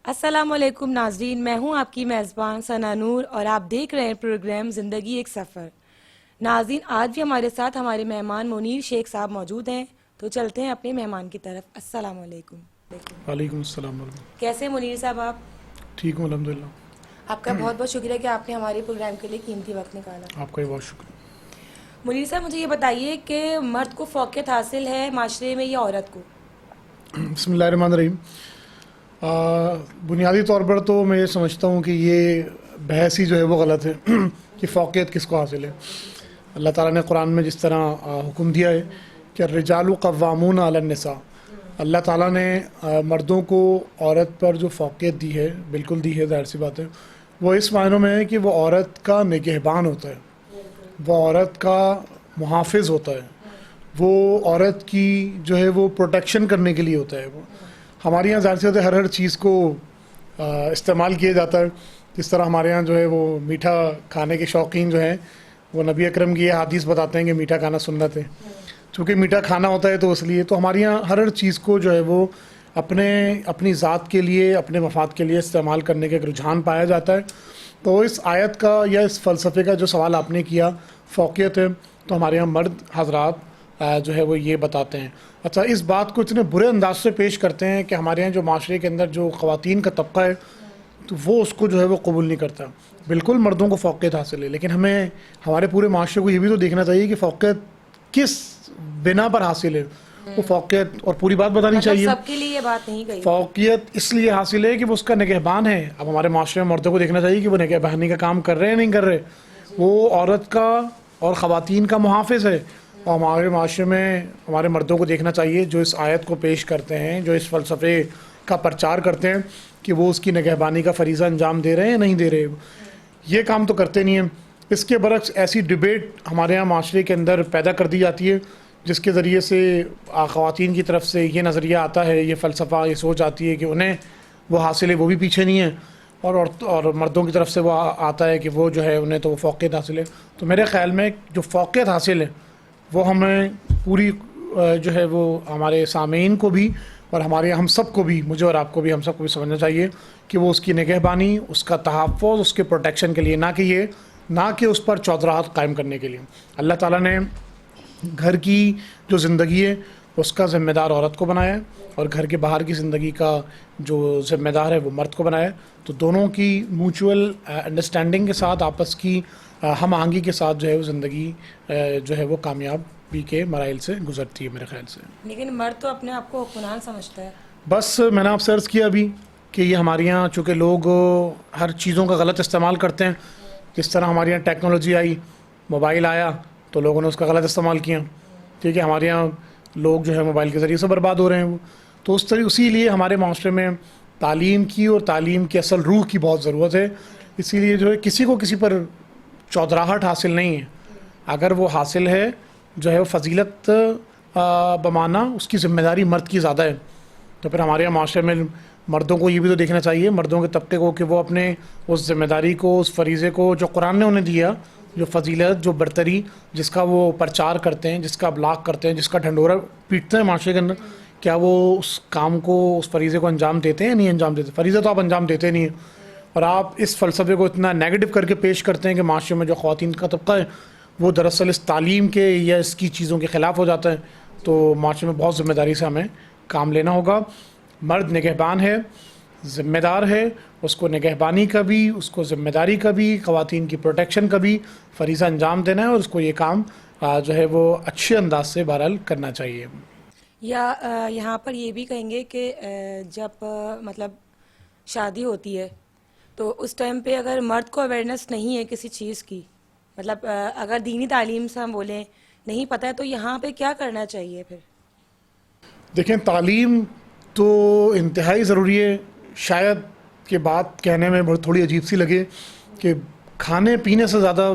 السلام علیکم ناظرین، میں ہوں آپ کی میزبان ثنا نور اور آپ دیکھ رہے ہیں پروگرام زندگی ایک سفر۔ ناظرین، آج بھی ہمارے ساتھ ہمارے مہمان منیر شیخ صاحب موجود ہیں، تو چلتے ہیں اپنے مہمان کی طرف۔ السلام علیکم۔ وعلیکم السلام ورحمۃ کیسے ہیں منیر صاحب آپ؟ اللہ۔ ٹھیک ہوں الحمد للہ۔ آپ کا بہت بہت شکریہ کہ آپ نے ہمارے پروگرام کے لیے قیمتی وقت نکالا۔ آپ کا بھی بہت شکریہ۔ منیر صاحب، مجھے یہ بتائیے کہ مرد کو فوقیت حاصل ہے معاشرے میں یا عورت کو؟ بسم اللہ الرحمن الرحیم۔ بنیادی طور پر تو میں یہ سمجھتا ہوں کہ یہ بحث ہی جو ہے وہ غلط ہے کہ فوقیت کس کو حاصل ہے۔ اللہ تعالیٰ نے قرآن میں جس طرح حکم دیا ہے کہ الرجال قوامون علی النساء، اللہ تعالیٰ نے مردوں کو عورت پر جو فوقیت دی ہے، بالکل دی ہے، ظاہر سی بات ہے، وہ اس معنوں میں ہے کہ وہ عورت کا نگہبان ہوتا ہے، وہ عورت کا محافظ ہوتا ہے، وہ عورت کی جو ہے وہ پروٹیکشن کرنے کے لیے ہوتا ہے۔ وہ ہمارے یہاں ظاہر سی بات ہے ہر چیز کو استعمال کیا جاتا ہے۔ جس طرح ہمارے یہاں جو ہے وہ میٹھا کھانے کے شوقین جو ہیں وہ نبی اکرم کی یہ حدیث بتاتے ہیں کہ میٹھا کھانا سنت ہے، چونکہ میٹھا کھانا ہوتا ہے تو اس لیے تو ہمارے یہاں ہر چیز کو جو ہے وہ اپنی ذات کے لیے، اپنے مفاد کے لیے استعمال کرنے کا ایک رجحان پایا جاتا ہے۔ تو اس آیت کا یا اس فلسفے کا جو سوال آپ نے کیا فوقیت ہے، تو ہمارے یہاں مرد حضرات جو ہے وہ یہ بتاتے ہیں۔ اچھا، اس بات کو اتنے برے انداز سے پیش کرتے ہیں کہ ہمارے یہاں جو معاشرے کے اندر جو خواتین کا طبقہ ہے تو وہ اس کو جو ہے وہ قبول نہیں کرتا۔ بالکل مردوں کو فوقیت حاصل ہے، لیکن ہمیں ہمارے پورے معاشرے کو یہ بھی تو دیکھنا چاہیے کہ فوقیت کس بنا پر حاصل ہے۔ وہ فوقیت اور پوری بات بتانی چاہیے۔ سب کے لیے یہ بات نہیں کہی۔ فوقیت اس لیے حاصل ہے کہ وہ اس کا نگہبان ہے۔ اب ہمارے معاشرے میں مردوں کو دیکھنا چاہیے کہ وہ نگہبانی کا کام کر رہے ہیں نہیں کر رہے، وہ عورت کا اور خواتین کا محافظ ہے۔ اور ہمارے معاشرے میں ہمارے مردوں کو دیکھنا چاہیے جو اس آیت کو پیش کرتے ہیں، جو اس فلسفے کا پرچار کرتے ہیں کہ وہ اس کی نگہبانی کا فریضہ انجام دے رہے ہیں یا نہیں دے رہے، یہ کام تو کرتے نہیں ہیں۔ اس کے برعکس ایسی ڈبیٹ ہمارے یہاں معاشرے کے اندر پیدا کر دی جاتی ہے جس کے ذریعے سے خواتین کی طرف سے یہ نظریہ آتا ہے، یہ فلسفہ، یہ سوچ آتی ہے کہ انہیں وہ حاصل ہے، وہ بھی پیچھے نہیں ہیں، اور مردوں کی طرف سے وہ آتا ہے کہ وہ جو ہے انہیں تو وہ فوقیت حاصل ہے۔ تو میرے خیال میں جو فوقیت حاصل ہے وہ ہمیں پوری جو ہے وہ ہمارے سامعین کو بھی اور ہمارے ہم سب کو بھی، مجھے اور آپ کو بھی، ہم سب کو بھی سمجھنا چاہیے کہ وہ اس کی نگہبانی، اس کا تحفظ، اس کے پروٹیکشن کے لیے، نہ کہ اس پر چودراہٹ قائم کرنے کے لیے۔ اللہ تعالیٰ نے گھر کی جو زندگی ہے اس کا ذمہ دار عورت کو بنایا ہے، اور گھر کے باہر کی زندگی کا جو ذمہ دار ہے وہ مرد کو بنایا ہے۔ تو دونوں کی میوچول انڈرسٹینڈنگ کے ساتھ، آپس کی ہم آہنگی کے ساتھ جو ہے وہ زندگی جو ہے وہ کامیابی کے مراحل سے گزرتی ہے میرے خیال سے۔ لیکن مرد تو اپنے آپ کو حکمران سمجھتا ہے۔ بس میں نے آپ سے عرض کیا ابھی کہ یہ ہمارے یہاں چونکہ لوگ ہر چیزوں کا غلط استعمال کرتے ہیں، جس طرح ہمارے یہاں ٹیکنالوجی آئی، موبائل آیا تو لوگوں نے اس کا غلط استعمال کیا، ٹھیک ہے، ہمارے یہاں لوگ جو ہے موبائل کے ذریعے سے برباد ہو رہے ہیں۔ وہ تو اسی لیے ہمارے معاشرے میں تعلیم کی اور تعلیم کی اصل روح کی بہت ضرورت ہے۔ اسی لیے جو ہے کسی کو کسی پر چودراہٹ حاصل نہیں ہے، اگر وہ حاصل ہے جو ہے وہ فضیلت بمانا اس کی ذمہ داری مرد کی زیادہ ہے۔ تو پھر ہمارے یہاں معاشرے میں مردوں کو یہ بھی تو دیکھنا چاہیے، مردوں کے طبقے کو، کہ وہ اپنے اس ذمہ داری کو، اس فریضے کو جو قرآن نے انہیں دیا، جو فضیلت، جو برتری، جس کا وہ پرچار کرتے ہیں، جس کا ابلاغ کرتے ہیں، جس کا ڈھنڈورا پیٹتے ہیں معاشرے کے اندر، کیا وہ اس کام کو، اس فریضے کو انجام دیتے ہیں یا نہیں انجام دیتے؟ فریضہ تو آپ انجام دیتے نہیں ہیں، اور آپ اس فلسفے کو اتنا نیگیٹو کر کے پیش کرتے ہیں کہ معاشرے میں جو خواتین کا طبقہ ہے وہ دراصل اس تعلیم کے یا اس کی چیزوں کے خلاف ہو جاتا ہے۔ تو معاشرے میں بہت ذمہ داری سے ہمیں کام لینا ہوگا۔ مرد نگہبان ہے، ذمہ دار ہے، اس کو نگہبانی کا بھی، اس کو ذمہ داری کا بھی، خواتین کی پروٹیکشن کا بھی فریضہ انجام دینا ہے، اور اس کو یہ کام جو ہے وہ اچھے انداز سے بہرحال کرنا چاہیے۔ یا یہاں پر یہ بھی کہیں گے کہ جب مطلب شادی ہوتی ہے تو اس ٹائم پہ اگر مرد کو اویئرنیس نہیں ہے کسی چیز کی، مطلب اگر دینی تعلیم سے ہم بولیں نہیں پتہ ہے، تو یہاں پہ کیا کرنا چاہیے پھر؟ دیکھیں، تعلیم تو انتہائی ضروری ہے۔ شاید کہ بات کہنے میں بہت تھوڑی عجیب سی لگے کہ کھانے پینے سے زیادہ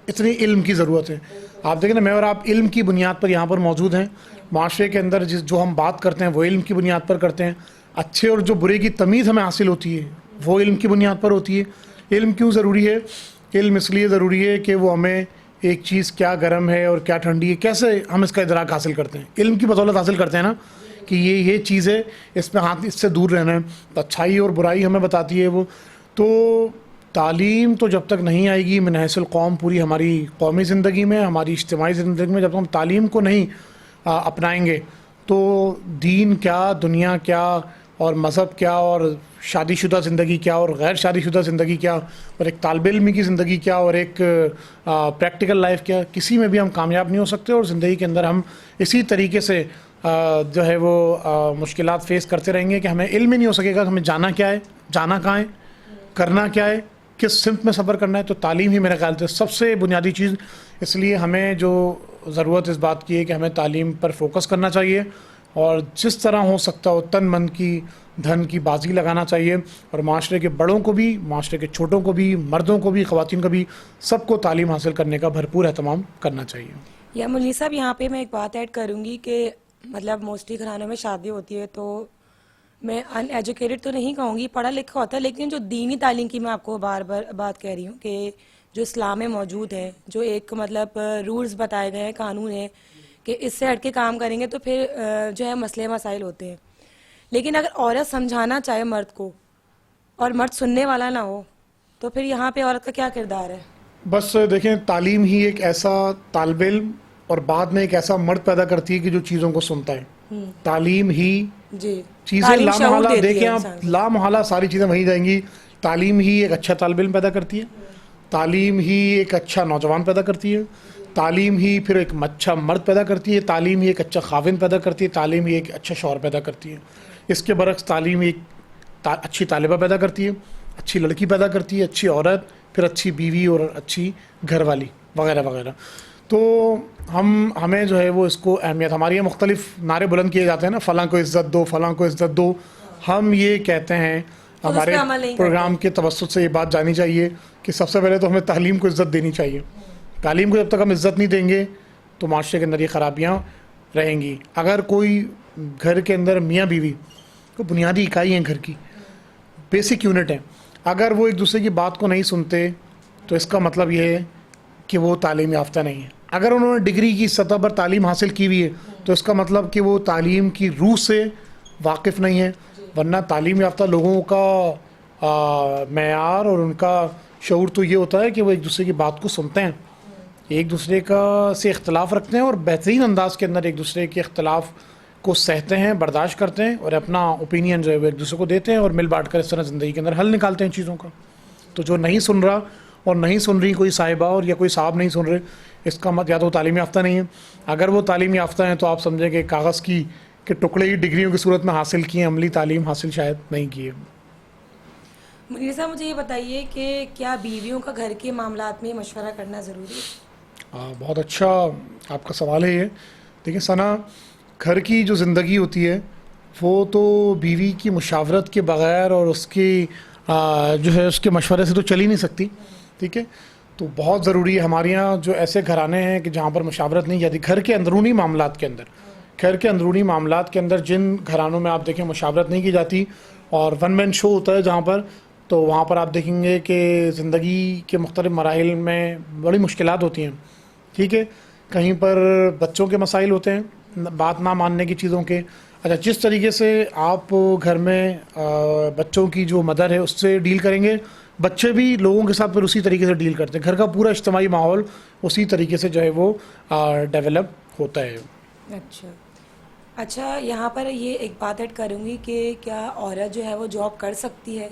اتنی علم کی ضرورت ہے۔ آپ دیکھیں نا، میں اور آپ علم کی بنیاد پر یہاں پر موجود ہیں، معاشرے کے اندر جو ہم بات کرتے ہیں وہ علم کی بنیاد پر کرتے ہیں، اچھے اور جو برے کی تمیز ہمیں حاصل ہوتی ہے وہ علم کی بنیاد پر ہوتی ہے۔ علم کیوں ضروری ہے؟ علم اس لیے ضروری ہے کہ وہ ہمیں ایک چیز کیا گرم ہے اور کیا ٹھنڈی ہے، کیسے ہم اس کا ادراک حاصل کرتے ہیں، علم کی بدولت حاصل کرتے ہیں نا، کہ یہ چیز ہے, اس میں ہاتھ اس سے دور رہنا ہے. تو اچھائی اور برائی ہمیں بتاتی ہے وہ. تو تعلیم تو جب تک نہیں آئے گی من حیث القوم پوری ہماری قومی زندگی میں, ہماری اجتماعی زندگی میں, جب تک ہم تعلیم کو نہیں اپنائیں گے تو دین کیا, دنیا کیا, اور مذہب کیا, اور شادی شدہ زندگی کیا, اور غیر شادی شدہ زندگی کیا, اور ایک طالب علم کی زندگی کیا, اور ایک پریکٹیکل لائف کیا, کسی میں بھی ہم کامیاب نہیں ہو سکتے. اور زندگی کے اندر ہم اسی طریقے سے جو ہے وہ مشکلات فیس کرتے رہیں گے کہ ہمیں علم ہی نہیں ہو سکے گا کہ ہمیں جانا کیا ہے, جانا کہاں ہے, کرنا کیا ہے, کس سمت میں سفر کرنا ہے. تو تعلیم ہی میرے خیال سے سب سے بنیادی چیز. اس لیے ہمیں جو ضرورت اس بات کی ہے کہ ہمیں تعلیم پر فوکس کرنا چاہیے, اور جس طرح ہو سکتا ہو تن من کی دھن کی بازی لگانا چاہیے, اور معاشرے کے بڑوں کو بھی, معاشرے کے چھوٹوں کو بھی, مردوں کو بھی, خواتین کو بھی, سب کو تعلیم حاصل کرنے کا بھرپور اہتمام کرنا چاہیے. یا منیر صاحب, یہاں پہ میں ایک بات ایڈ کروں گی کہ مطلب موسٹلی گھرانوں میں شادی ہوتی ہے تو میں ان ایجوکیٹڈ تو نہیں کہوں گی, پڑھا لکھا ہوتا ہے, لیکن جو دینی تعلیم کی میں آپ کو بار بار بات کہہ رہی ہوں کہ جو اسلام میں موجود ہے, جو ایک مطلب رولز بتائے گئے ہیں, قانون ہے کہ اس سے ہٹ کے کام کریں گے تو پھر جو ہے مسئلے مسائل ہوتے ہیں. لیکن اگر عورت سمجھانا چاہے مرد کو اور مرد سننے والا نہ ہو تو پھر یہاں پہ عورت کا کیا کردار ہے؟ بس دیکھیں, تعلیم ہی ایک ایسا طالب علم اور بعد میں ایک ایسا مرد پیدا کرتی ہے کہ جو چیزوں کو سنتا ہے. تعلیم ہی جی, چیزیں تعلیم شعور لامحالہ, دیتی ہے دیکھیں آپ انسان کو. لامحالہ ساری چیزیں وہیں جائیں گی. تعلیم ہی ایک اچھا طالب علم پیدا کرتی ہے, تعلیم ہی ایک اچھا نوجوان پیدا کرتی ہے, تعلیم ہی پھر ایک اچھا مرد پیدا کرتی ہے, تعلیم ہی ایک اچھا خاوند پیدا کرتی ہے, تعلیم ہی ایک اچھا شوہر پیدا کرتی ہے. اس کے برعکس تعلیم ایک اچھی طالبہ پیدا کرتی ہے, اچھی لڑکی پیدا کرتی ہے, اچھی عورت, پھر اچھی بیوی اور اچھی گھر والی وغیرہ وغیرہ. تو ہمیں جو ہے وہ اس کو اہمیت, ہمارے یہاں مختلف نعرے بلند کیے جاتے ہیں نا, فلاں کو عزت دو, فلاں کو عزت دو. ہم یہ کہتے ہیں, خود اس ہمارے پہ عمل نہیں پروگرام کے توسط سے یہ بات جانی چاہیے کہ سب سے پہلے تو ہمیں تعلیم کو عزت دینی چاہیے. تعلیم کو جب تک ہم عزت نہیں دیں گے تو معاشرے کے اندر یہ خرابیاں رہیں گی. اگر کوئی گھر کے اندر میاں بیوی کو بنیادی اکائی ہیں, گھر کی بیسک یونٹ ہیں, اگر وہ ایک دوسرے کی بات کو نہیں سنتے تو اس کا مطلب یہ ہے کہ وہ تعلیم یافتہ نہیں ہے. اگر انہوں نے ڈگری کی سطح پر تعلیم حاصل کی ہوئی ہے تو اس کا مطلب کہ وہ تعلیم کی روح سے واقف نہیں ہے. ورنہ تعلیم یافتہ لوگوں کا معیار اور ان کا شعور تو یہ ہوتا ہے کہ وہ ایک دوسرے کی بات کو سنتے ہیں, ایک دوسرے کا سے اختلاف رکھتے ہیں, اور بہترین انداز کے اندر ایک دوسرے کے اختلاف کو سہتے ہیں, برداشت کرتے ہیں, اور اپنا اوپینین جو ہے وہ ایک دوسرے کو دیتے ہیں, اور مل بانٹ کر اس طرح زندگی کے اندر حل نکالتے ہیں چیزوں کا. تو جو نہیں سن رہا اور نہیں سن رہی کوئی صاحبہ اور یا کوئی صاحب نہیں سن رہے, اس کا مت یا تو تعلیم یافتہ نہیں ہے. اگر وہ تعلیم یافتہ ہیں تو آپ سمجھیں کہ کاغذ کی کہ ٹکڑے ہی ڈگریوں کی صورت میں حاصل کیے, عملی تعلیم حاصل شاید نہیں کی ہے. منیر صاحب, مجھے یہ بتائیے کہ کیا بیویوں کا گھر کے معاملات میں مشورہ کرنا ضروری ہے؟ بہت اچھا آپ کا سوال ہے یہ. دیکھیں ثنا, گھر کی جو زندگی ہوتی ہے وہ تو بیوی کی مشاورت کے بغیر اور اس کی جو ہے اس کے مشورے سے تو چل ہی نہیں سکتی. ٹھیک ہے, تو بہت ضروری ہے. ہمارے یہاں جو ایسے گھرانے ہیں کہ جہاں پر مشاورت نہیں جاتی, گھر کے اندرونی معاملات کے اندر, گھر کے اندرونی معاملات کے اندر جن گھرانوں میں آپ دیکھیں مشاورت نہیں کی جاتی اور ون مین شو ہوتا ہے جہاں پر, تو وہاں پر آپ دیکھیں گے کہ زندگی کے مختلف مراحل میں بڑی مشکلات ہوتی ہیں. ٹھیک ہے, کہیں پر بچوں کے مسائل ہوتے ہیں, بات نہ ماننے کی چیزوں کے. اچھا, جس طریقے سے آپ گھر میں بچوں کی جو مدر ہے اس سے ڈیل کریں گے, بچے بھی لوگوں کے ساتھ پھر اسی طریقے سے ڈیل کرتے ہیں. گھر کا پورا اجتماعی ماحول اسی طریقے سے جو ہے وہ ڈیولپ ہوتا ہے. اچھا, یہاں پر یہ ایک بات ایڈ کروں گی کہ کیا عورت جو ہے وہ جاب کر سکتی ہے؟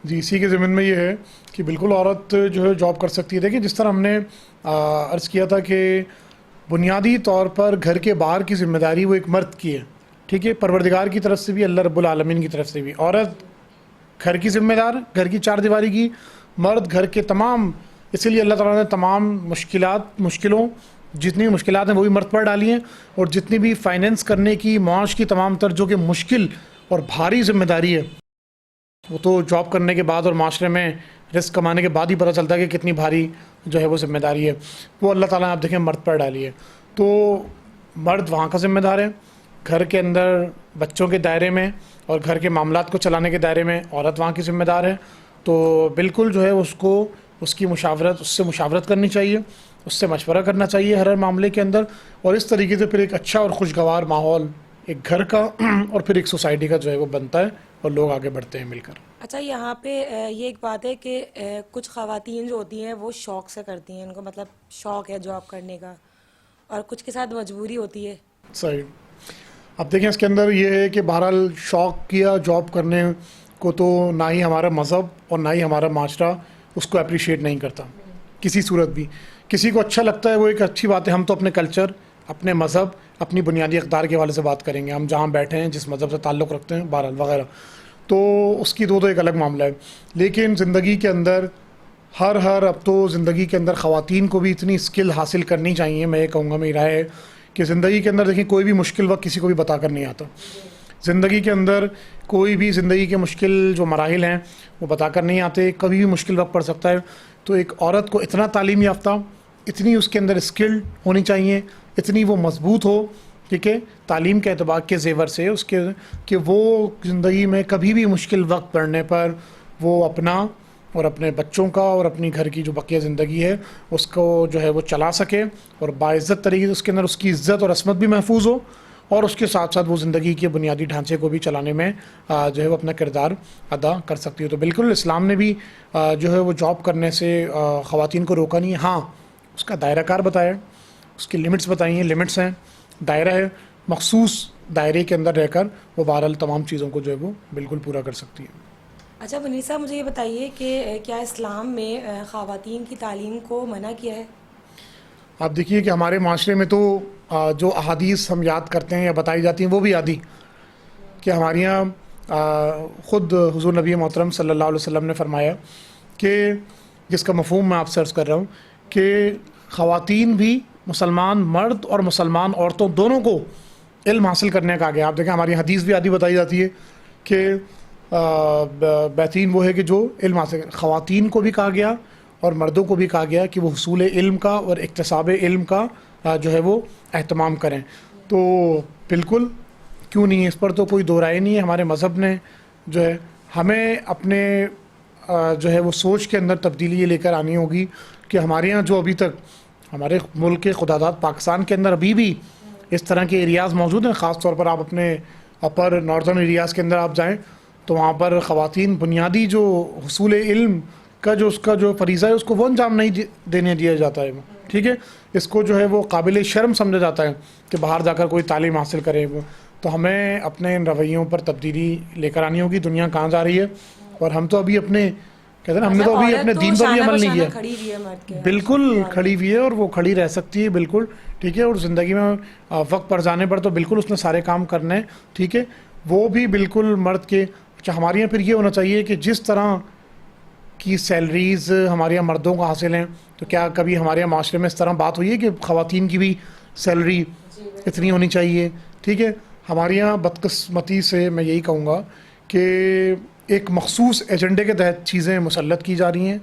جی, اسی کے ضمن میں یہ ہے کہ بالکل عورت جو ہے جاب کر سکتی ہے. دیکھیں جس طرح ہم نے عرض کیا تھا کہ بنیادی طور پر گھر کے باہر کی ذمہ داری وہ ایک مرد کی ہے. ٹھیک ہے, پروردگار کی طرف سے بھی, اللہ رب العالمین کی طرف سے بھی. عورت گھر کی ذمہ دار, گھر کی چار دیواری کی, مرد گھر کے تمام. اسی لیے اللہ تعالیٰ نے تمام مشکلوں جتنی مشکلات ہیں وہ بھی مرد پر ڈالی ہیں, اور جتنی بھی فائنینس کرنے کی معاش کی تمام تر جو کہ مشکل اور بھاری ذمہ داری ہے وہ تو جاب کرنے کے بعد اور معاشرے میں رزق کمانے کے بعد ہی پتہ چلتا ہے کہ کتنی بھاری جو ہے وہ ذمہ داری ہے, وہ اللہ تعالیٰ نے آپ دیکھیں مرد پر ڈالی ہے. تو مرد وہاں کا ذمہ دار ہے, گھر کے اندر بچوں کے دائرے میں اور گھر کے معاملات کو چلانے کے دائرے میں عورت وہاں کی ذمہ دار ہے. تو بالکل جو ہے اس کو اس سے مشاورت کرنی چاہیے, اس سے مشورہ کرنا چاہیے ہر معاملے کے اندر, اور اس طریقے سے پھر ایک اچھا اور خوشگوار ماحول ایک گھر کا اور پھر ایک سوسائٹی کا جو ہے وہ بنتا ہے اور لوگ آگے بڑھتے ہیں مل کر. اچھا یہاں پہ یہ ایک بات ہے کہ کچھ خواتین جو ہوتی ہیں وہ شوق سے کرتی ہیں, ان کو مطلب شوق ہے جاب کرنے کا, اور کچھ کے ساتھ مجبوری ہوتی ہے. صحیح. اب دیکھیں اس کے اندر یہ ہے کہ بہرحال شوق کیا جاب کرنے کو تو نہ ہی ہمارا مذہب اور نہ ہی ہمارا معاشرہ اس کو اپریشیٹ نہیں کرتا کسی صورت بھی. کسی کو اچھا لگتا ہے وہ ایک اچھی بات ہے. ہم تو اپنے کلچر, اپنے مذہب, اپنی بنیادی اقدار کے حوالے سے بات کریں گے. ہم جہاں بیٹھے ہیں, جس مذہب سے تعلق رکھتے ہیں, بہرحال وغیرہ, تو اس کی تو ایک الگ معاملہ ہے. لیکن زندگی کے اندر اب تو زندگی کے اندر خواتین کو بھی اتنی اسکل حاصل کرنی چاہیے. میں یہ کہوں گا, میری رائے ہے کہ زندگی کے اندر دیکھیں کوئی بھی مشکل وقت کسی کو بھی بتا کر نہیں آتا. زندگی کے اندر کوئی بھی زندگی کے مشکل جو مراحل ہیں وہ بتا کر نہیں آتے. کبھی بھی مشکل وقت پڑ سکتا ہے. تو ایک عورت کو اتنا تعلیم یافتہ, اتنی اس کے اندر اسکل ہونی چاہیے, اتنی وہ مضبوط ہو, ٹھیک ہے, تعلیم کے اعتبار کے زیور سے اس کے, کہ وہ زندگی میں کبھی بھی مشکل وقت پڑنے پر وہ اپنا اور اپنے بچوں کا اور اپنی گھر کی جو بقیہ زندگی ہے اس کو جو ہے وہ چلا سکے, اور باعزت طریقے سے اس کے اندر اس کی عزت اور عصمت بھی محفوظ ہو, اور اس کے ساتھ ساتھ وہ زندگی کے بنیادی ڈھانچے کو بھی چلانے میں جو ہے وہ اپنا کردار ادا کر سکتی ہے. تو بالکل اسلام نے بھی جو ہے وہ جاب کرنے سے خواتین کو روکا نہیں ہے. ہاں, اس کا دائرہ کار بتایا, اس کی لمٹس بتائی ہیں, لمٹس ہیں, دائرہ ہے, مخصوص دائرے کے اندر رہ کر وہ بہرحال تمام چیزوں کو جو ہے وہ بالکل پورا کر سکتی ہے. اچھا منیر صاحب, مجھے یہ بتائیے کہ کیا اسلام میں خواتین کی تعلیم کو منع کیا ہے؟ آپ دیکھیے کہ ہمارے معاشرے میں تو جو احادیث ہم یاد کرتے ہیں یا بتائی جاتی ہیں وہ بھی یادی, کہ ہمارے یہاں خود حضور نبی محترم صلی اللہ علیہ وسلم نے فرمایا کہ جس کا مفہوم میں آپ سے عرض کر رہا ہوں کہ خواتین بھی, مسلمان مرد اور مسلمان عورتوں دونوں کو علم حاصل کرنے کا گیا. آپ دیکھیں ہماری حدیث بھی آدھی بتائی جاتی ہے کہ بہترین وہ ہے کہ جو علم حاصل, خواتین کو بھی کہا گیا اور مردوں کو بھی کہا گیا کہ وہ حصول علم کا اور اکتساب علم کا جو ہے وہ اہتمام کریں. تو بالکل کیوں نہیں, اس پر تو کوئی دو رائے نہیں ہے. ہمارے مذہب نے جو ہے ہمیں اپنے جو ہے وہ سوچ کے اندر تبدیلی یہ لے کر آنی ہوگی کہ ہمارے یہاں جو ابھی تک ہمارے ملک کے خداداد پاکستان کے اندر ابھی بھی اس طرح کے ایریاز موجود ہیں. خاص طور پر آپ اپنے اپر ناردرن ایریاز کے اندر آپ جائیں تو وہاں پر خواتین بنیادی جو حصول علم کا جو اس کا جو فریضہ ہے اس کو وہ انجام نہیں دینے دیا جاتا ہے. ٹھیک ہے, اس کو جو ہے وہ قابل شرم سمجھا جاتا ہے کہ باہر جا کر کوئی تعلیم حاصل کرے. وہ تو ہمیں اپنے ان رویوں پر تبدیلی لے کر آنی ہوگی. دنیا کہاں جا رہی ہے, اور ہم تو ابھی اپنے کہتے ہیں ہم نے تو ابھی اپنے دین پر بھی عمل نہیں کیا. بالکل کھڑی ہوئی ہے اور وہ کھڑی رہ سکتی ہے بالکل, ٹھیک ہے. اور زندگی میں وقت پڑ جانے پر تو بالکل اس نے سارے کام کرنے ہیں, ٹھیک ہے, وہ بھی بالکل مرد کے. اچھا, ہمارے یہاں پھر یہ ہونا چاہیے کہ جس طرح کی سیلریز ہمارے یہاں مردوں کو حاصل ہیں, تو کیا کبھی ہمارے یہاں معاشرے میں اس طرح بات ہوئی ہے کہ خواتین کی بھی سیلری اتنی ہونی چاہیے؟ ٹھیک ہے, ہمارے یہاں بدقسمتی سے میں یہی کہوں گا کہ ایک مخصوص ایجنڈے کے تحت چیزیں مسلط کی جا رہی ہیں.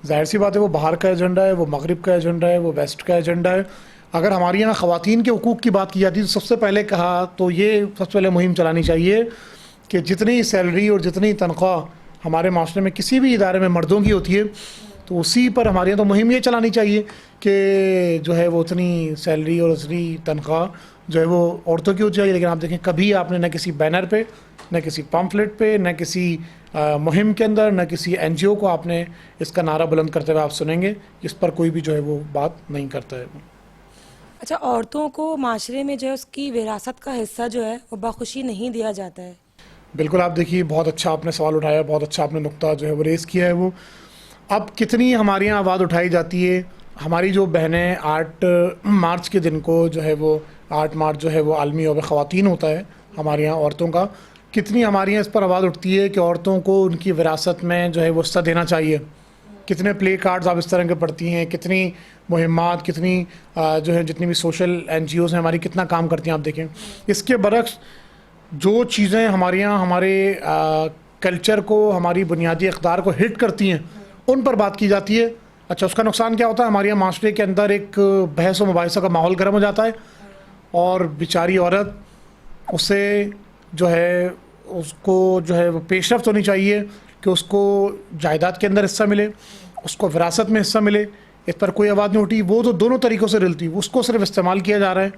ظاہر سی بات ہے وہ باہر کا ایجنڈا ہے, وہ مغرب کا ایجنڈا ہے, وہ ویسٹ کا ایجنڈا ہے. اگر ہمارے یہاں خواتین کے حقوق کی بات کی جاتی ہے تو سب سے پہلے کہا تو یہ سب سے پہلے مہم چلانی چاہیے کہ جتنی سیلری اور جتنی تنخواہ ہمارے معاشرے میں کسی بھی ادارے میں مردوں کی ہوتی ہے تو اسی پر ہمارے یہاں تو مہم یہ چلانی چاہیے کہ جو ہے وہ اتنی سیلری اور اتنی تنخواہ جو ہے وہ عورتوں کی ہوتی چاہیے. لیکن آپ دیکھیں کبھی آپ نے نہ کسی بینر پہ, نہ کسی پمفلٹ پہ, نہ کسی مہم کے اندر, نہ کسی این جی او کو آپ نے اس کا نعرہ بلند کرتے ہوئے آپ سنیں گے. اس پر کوئی بھی جو ہے وہ بات نہیں کرتا ہے. اچھا, عورتوں کو معاشرے میں جو ہے اس کی وراثت کا حصہ جو ہے وہ بخوشی نہیں دیا جاتا ہے. بالکل, آپ دیکھیے بہت اچھا آپ نے سوال اٹھایا, بہت اچھا آپ نے نقطہ جو ہے وہ ریز کیا ہے. وہ اب کتنی ہمارے یہاں آواز اٹھائی جاتی ہے. ہماری جو بہنیں 8 مارچ کے دن کو جو ہے وہ 8 مارچ جو ہے وہ عالمی یوم خواتین ہوتا ہے ہمارے یہاں عورتوں کا, کتنی ہمارے یہاں اس پر آواز اٹھتی ہے کہ عورتوں کو ان کی وراثت میں جو ہے وہ حصہ دینا چاہیے. کتنے پلے کارڈز آپ اس طرح کے پڑھتی ہیں, کتنی مہمات, کتنی جو ہے جتنی بھی سوشل این جی اوز ہیں ہماری کتنا کام کرتی ہیں. آپ دیکھیں اس کے برعکس جو چیزیں ہمارے یہاں ہمارے کلچر کو, ہماری بنیادی اقدار کو ہٹ کرتی ہیں ان پر بات کی جاتی ہے. اچھا, اس کا نقصان کیا ہوتا ہے؟ ہمارے یہاں معاشرے کے اندر ایک بحث و مباحثہ کا ماحول گرم ہو جاتا ہے اور بیچاری عورت اسے جو ہے اس کو جو ہے وہ پیش رفت ہونی چاہیے کہ اس کو جائیداد کے اندر حصہ ملے, اس کو وراثت میں حصہ ملے. اس پر کوئی آواز نہیں اٹھی. وہ تو دونوں طریقوں سے رلتی, اس کو صرف استعمال کیا جا رہا ہے.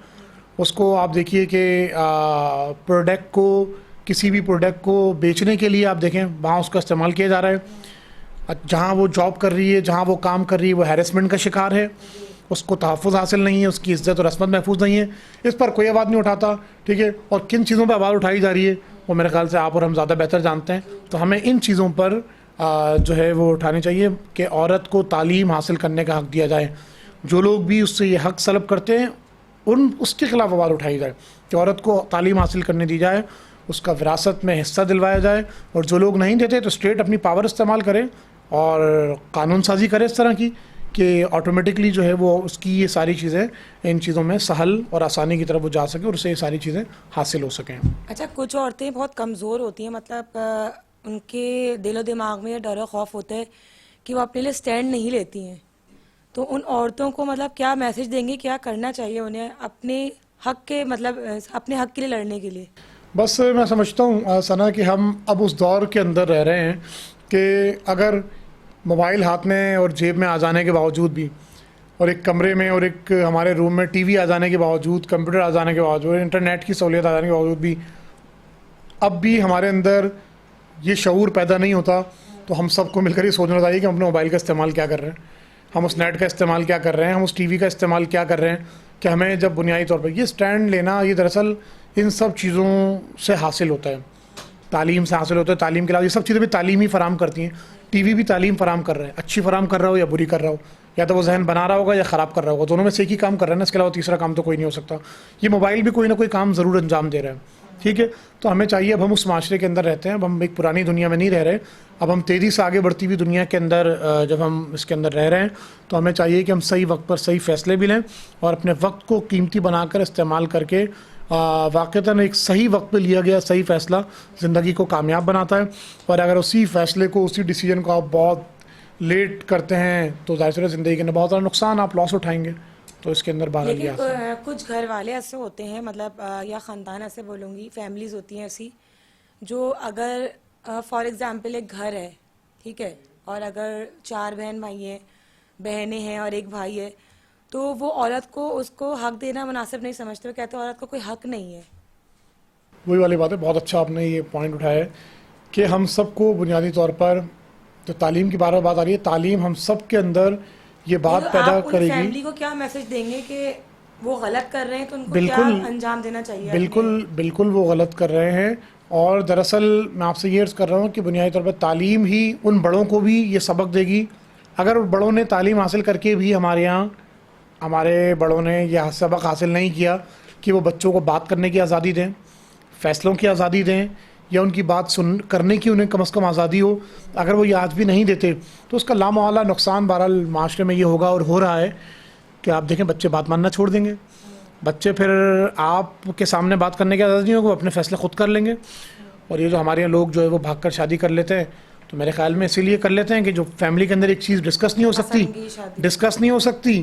اس کو آپ دیکھیے کہ پروڈکٹ کو کسی بھی پروڈکٹ کو بیچنے کے لیے آپ دیکھیں وہاں اس کا استعمال کیا جا رہا ہے. جہاں وہ جاب کر رہی ہے, جہاں وہ کام کر رہی ہے, وہ ہیرسمنٹ کا شکار ہے, اس کو تحفظ حاصل نہیں ہے, اس کی عزت اور عصمت محفوظ نہیں ہے, اس پر کوئی آواز نہیں اٹھاتا. ٹھیک ہے, اور کن چیزوں پہ آواز اٹھائی جا رہی ہے وہ میرے خیال سے آپ اور ہم زیادہ بہتر جانتے ہیں. تو ہمیں ان چیزوں پر جو ہے وہ اٹھانی چاہیے کہ عورت کو تعلیم حاصل کرنے کا حق دیا جائے. جو لوگ بھی اس سے یہ حق سلب کرتے ہیں اس کے خلاف آواز اٹھائی جائے کہ عورت کو تعلیم حاصل کرنے دی جائے, اس کا وراثت میں حصہ دلوایا جائے. اور جو لوگ نہیں دیتے تو اسٹیٹ اپنی پاور استعمال کرے اور قانون سازی کرے اس طرح کی کہ آٹومیٹکلی جو ہے وہ اس کی یہ ساری چیزیں ان چیزوں میں سہل اور آسانی کی طرف وہ جا سکے اور اسے یہ ساری چیزیں حاصل ہو سکیں. اچھا, کچھ عورتیں بہت کمزور ہوتی ہیں, مطلب ان کے دل و دماغ میں یہ ڈر و خوف ہوتا ہے کہ وہ اپنے لیے سٹینڈ نہیں لیتی ہیں. تو ان عورتوں کو مطلب کیا میسج دیں گے, کیا کرنا چاہیے انہیں اپنے حق کے مطلب اپنے حق کے لیے لڑنے کے لیے؟ بس میں سمجھتا ہوں ثنا کہ ہم اب اس دور کے اندر رہ رہے ہیں کہ اگر موبائل ہاتھ میں اور جیب میں آ جانے کے باوجود بھی, اور ایک کمرے میں اور ایک ہمارے روم میں ٹی وی آ جانے کے باوجود, کمپیوٹر آ جانے کے باوجود, انٹرنیٹ کی سہولیت آ جانے کے باوجود بھی اب بھی ہمارے اندر یہ شعور پیدا نہیں ہوتا, تو ہم سب کو مل کر یہ سوچنا چاہیے کہ ہم اپنے موبائل کا استعمال کیا کر رہے ہیں, ہم اس نیٹ کا استعمال کیا کر رہے ہیں, ہم اس ٹی وی کا استعمال کیا کر رہے ہیں. کہ ہمیں جب بنیادی طور پر یہ سٹینڈ لینا, یہ دراصل ان سب چیزوں سے حاصل ہوتا ہے, تعلیم سے حاصل ہوتا ہے. تعلیم کے علاوہ یہ سب چیزیں بھی تعلیم ہی فراہم کرتی ہیں. ٹی وی بھی تعلیم فراہم کر رہا ہے, اچھی فراہم کر رہا ہو یا بری کر رہا ہو, یا تو وہ ذہن بنا رہا ہوگا یا خراب کر رہا ہوگا, دونوں میں سے ایک ہی کام کر رہا ہے نا, اس کے علاوہ تیسرا کام تو کوئی نہیں ہو سکتا. یہ موبائل بھی کوئی نہ کوئی کام ضرور انجام دے رہا ہے. ٹھیک ہے, تو ہمیں چاہیے, اب ہم اس معاشرے کے اندر رہتے ہیں, اب ہم ایک پرانی دنیا میں نہیں رہ رہے, اب ہم تیزی سے آگے بڑھتی ہوئی دنیا کے اندر جب ہم اس کے اندر رہ رہے ہیں تو ہمیں چاہیے کہ ہم صحیح وقت پر صحیح فیصلے بھی لیں اور اپنے وقت کو قیمتی بنا کر استعمال کر کے واقعتاً ایک صحیح وقت پہ لیا گیا صحیح فیصلہ زندگی کو کامیاب بناتا ہے. اور اگر اسی فیصلے کو, اسی ڈیسیجن کو آپ بہت لیٹ کرتے ہیں تو ظاہر سی زندگی کے اندر بہت سارا نقصان, آپ لاس اٹھائیں گے. تو اس کے اندر باہر لیکن گیا کچھ گھر والے ایسے ہوتے ہیں, مطلب یا خاندان ایسے بولوں گی, فیملیز ہوتی ہیں ایسی جو اگر فار ایگزامپل ایک گھر ہے, ٹھیک ہے, اور اگر 4 بہن بھائی ہیں, بہنیں ہیں اور ایک بھائی ہے, تو وہ عورت کو اس کو حق دینا مناسب نہیں سمجھتے, وہ کہتے ہیں عورت کو کوئی حق نہیں ہے. وہی والی بات ہے, بہت اچھا آپ نے یہ پوائنٹ اٹھایا ہے کہ ہم سب کو بنیادی طور پر جو تعلیم کی بار بات آ رہی ہے, تعلیم ہم سب کے اندر یہ بات پیدا کرے گی. فیملی کو کیا میسج دیں گے کہ وہ غلط کر رہے ہیں تو ان کو کیا انجام دینا چاہیے؟ بالکل وہ غلط کر رہے ہیں. اور دراصل میں آپ سے یہ عرض کر رہا ہوں کہ بنیادی طور پر تعلیم ہی ان بڑوں کو بھی یہ سبق دے گی. اگر بڑوں نے تعلیم حاصل کر کے بھی ہمارے بڑوں نے یہ سبق حاصل نہیں کیا کہ وہ بچوں کو بات کرنے کی آزادی دیں, فیصلوں کی آزادی دیں, یا ان کی بات کرنے کی انہیں کم از کم آزادی ہو, اگر وہ یہ آج بھی نہیں دیتے تو اس کا لامحالہ نقصان بہرحال معاشرے میں یہ ہوگا اور ہو رہا ہے کہ آپ دیکھیں بچے بات ماننا چھوڑ دیں گے. بچے پھر آپ کے سامنے بات کرنے کی آزادی نہیں ہوگی, وہ اپنے فیصلے خود کر لیں گے. اور یہ جو ہمارے یہاں لوگ جو ہے وہ بھاگ کر شادی کر لیتے ہیں, تو میرے خیال میں اسی لیے کر لیتے ہیں کہ جو فیملی کے اندر ایک چیز ڈسکس نہیں ہو سکتی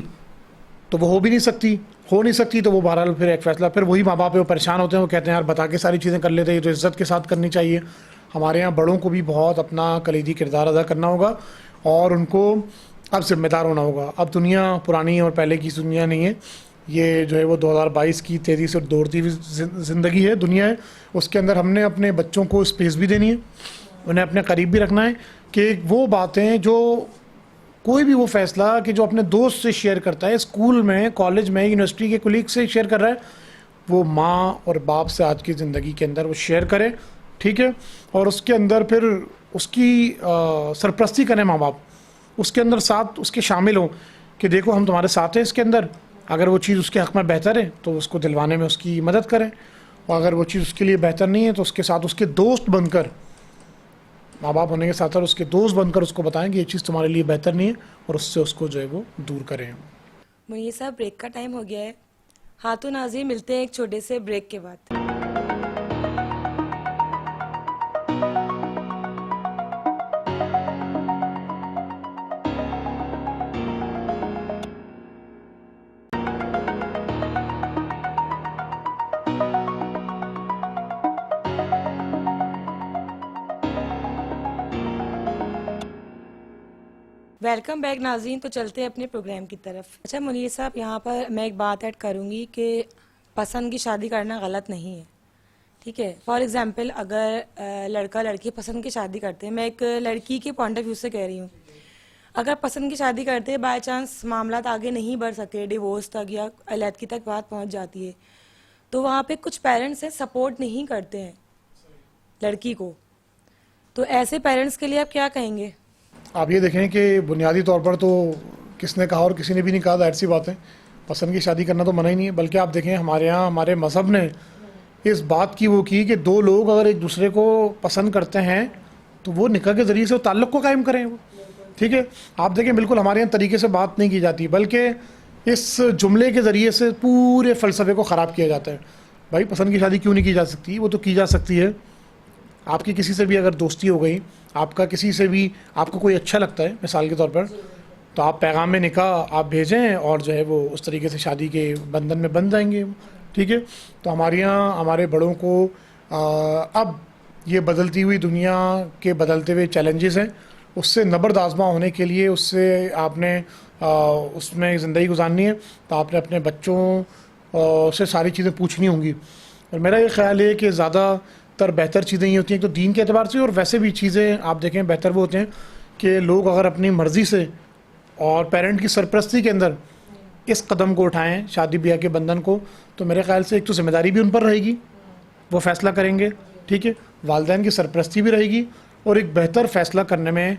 تو وہ ہو بھی نہیں سکتی تو وہ بہرحال پھر ایک فیصلہ, پھر وہی ماں باپ وہ پریشان ہوتے ہیں, وہ کہتے ہیں یار بتا کے ساری چیزیں کر لیتے ہیں, یہ تو عزت کے ساتھ کرنی چاہیے. ہمارے یہاں بڑوں کو بھی بہت اپنا کلیدی کردار ادا کرنا ہوگا اور ان کو اب ذمہ دار ہونا ہوگا. اب دنیا پرانی اور پہلے کی دنیا نہیں ہے, یہ جو ہے وہ 2022 کی تیزی سے دوڑتی ہوئی زندگی ہے, دنیا ہے. اس کے اندر ہم نے اپنے بچوں کو اسپیس بھی دینی ہے, انہیں اپنے قریب بھی رکھنا ہے کہ وہ باتیں جو کوئی بھی وہ فیصلہ کہ جو اپنے دوست سے شیئر کرتا ہے, اسکول میں, کالج میں, یونیورسٹی کے کولیگ سے شیئر کر رہا ہے, وہ ماں اور باپ سے آج کی زندگی کے اندر وہ شیئر کرے. ٹھیک ہے, اور اس کے اندر پھر اس کی سرپرستی کریں ماں باپ, اس کے اندر ساتھ اس کے شامل ہوں کہ دیکھو ہم تمہارے ساتھ ہیں اس کے اندر, اگر وہ چیز اس کے حق میں بہتر ہے تو اس کو دلوانے میں اس کی مدد کریں, اور اگر وہ چیز اس کے لیے بہتر نہیں ہے تو اس کے ساتھ اس کے دوست بن کر, ماں باپ ہونے کے ساتھ اس کے دوست بن کر اس کو بتائیں کہ یہ چیز تمہارے لیے بہتر نہیں ہے, اور اس سے اس کو جو ہے وہ دور کریں. یہ سب بریک کا ٹائم ہو گیا ہے. ہاں تو ناظرین, ملتے ہیں ایک چھوٹے سے بریک کے بعد. ویلکم بیک ناظرین, تو چلتے ہیں اپنے پروگرام کی طرف. اچھا منیر صاحب, یہاں پر میں ایک بات ایڈ کروں گی کہ پسند کی شادی کرنا غلط نہیں ہے. ٹھیک ہے, فار ایگزامپل اگر لڑکا لڑکی پسند کی شادی کرتے ہیں, میں ایک لڑکی کے پوائنٹ آف ویو سے کہہ رہی ہوں, اگر پسند کی شادی کرتے ہیں, بائی چانس معاملات آگے نہیں بڑھ سکے, ڈیورس تک یا علیحدگی تک بات پہنچ جاتی ہے, تو وہاں پہ کچھ پیرنٹس ہیں سپورٹ نہیں کرتے ہیں لڑکی کو. تو ایسے پیرنٹس کے لیے آپ کیا کہیں گے؟ آپ یہ دیکھیں کہ بنیادی طور پر تو کس نے کہا اور کسی نے بھی نہیں کہا, ظاہر سی بات ہے پسند کی شادی کرنا تو منع ہی نہیں ہے, بلکہ آپ دیکھیں ہمارے یہاں ہمارے مذہب نے اس بات کی وہ کی کہ دو لوگ اگر ایک دوسرے کو پسند کرتے ہیں تو وہ نکاح کے ذریعے سے وہ تعلق کو قائم کریں. وہ ٹھیک ہے, آپ دیکھیں بالکل ہمارے یہاں طریقے سے بات نہیں کی جاتی, بلکہ اس جملے کے ذریعے سے پورے فلسفے کو خراب کیا جاتا ہے. بھائی پسند کی شادی کیوں نہیں کی جا سکتی؟ وہ تو کی جا سکتی ہے. آپ کی کسی سے بھی اگر دوستی ہو گئی, آپ کا کسی سے بھی آپ کو کوئی اچھا لگتا ہے مثال کے طور پر, تو آپ پیغام میں نکاح آپ بھیجیں اور جو ہے وہ اس طریقے سے شادی کے بندھن میں بندھ جائیں گے. ٹھیک ہے, تو ہمارے یہاں ہمارے بڑوں کو اب یہ بدلتی ہوئی دنیا کے بدلتے ہوئے چیلنجز ہیں, اس سے نبرد آزما ہونے کے لیے, اس سے آپ نے اس میں زندگی گزارنی ہے, تو آپ نے اپنے بچوں سے ساری چیزیں پوچھنی ہوں گی. اور میرا یہ خیال ہے کہ زیادہ تر بہتر چیزیں یہ ہوتی ہیں, تو دین کے اعتبار سے اور ویسے بھی چیزیں آپ دیکھیں بہتر وہ ہوتے ہیں کہ لوگ اگر اپنی مرضی سے اور پیرنٹ کی سرپرستی کے اندر اس قدم کو اٹھائیں شادی بیاہ کے بندھن کو, تو میرے خیال سے ایک تو ذمہ داری بھی ان پر رہے گی, وہ فیصلہ کریں گے. ٹھیک ہے, والدین کی سرپرستی بھی رہے گی, اور ایک بہتر فیصلہ کرنے میں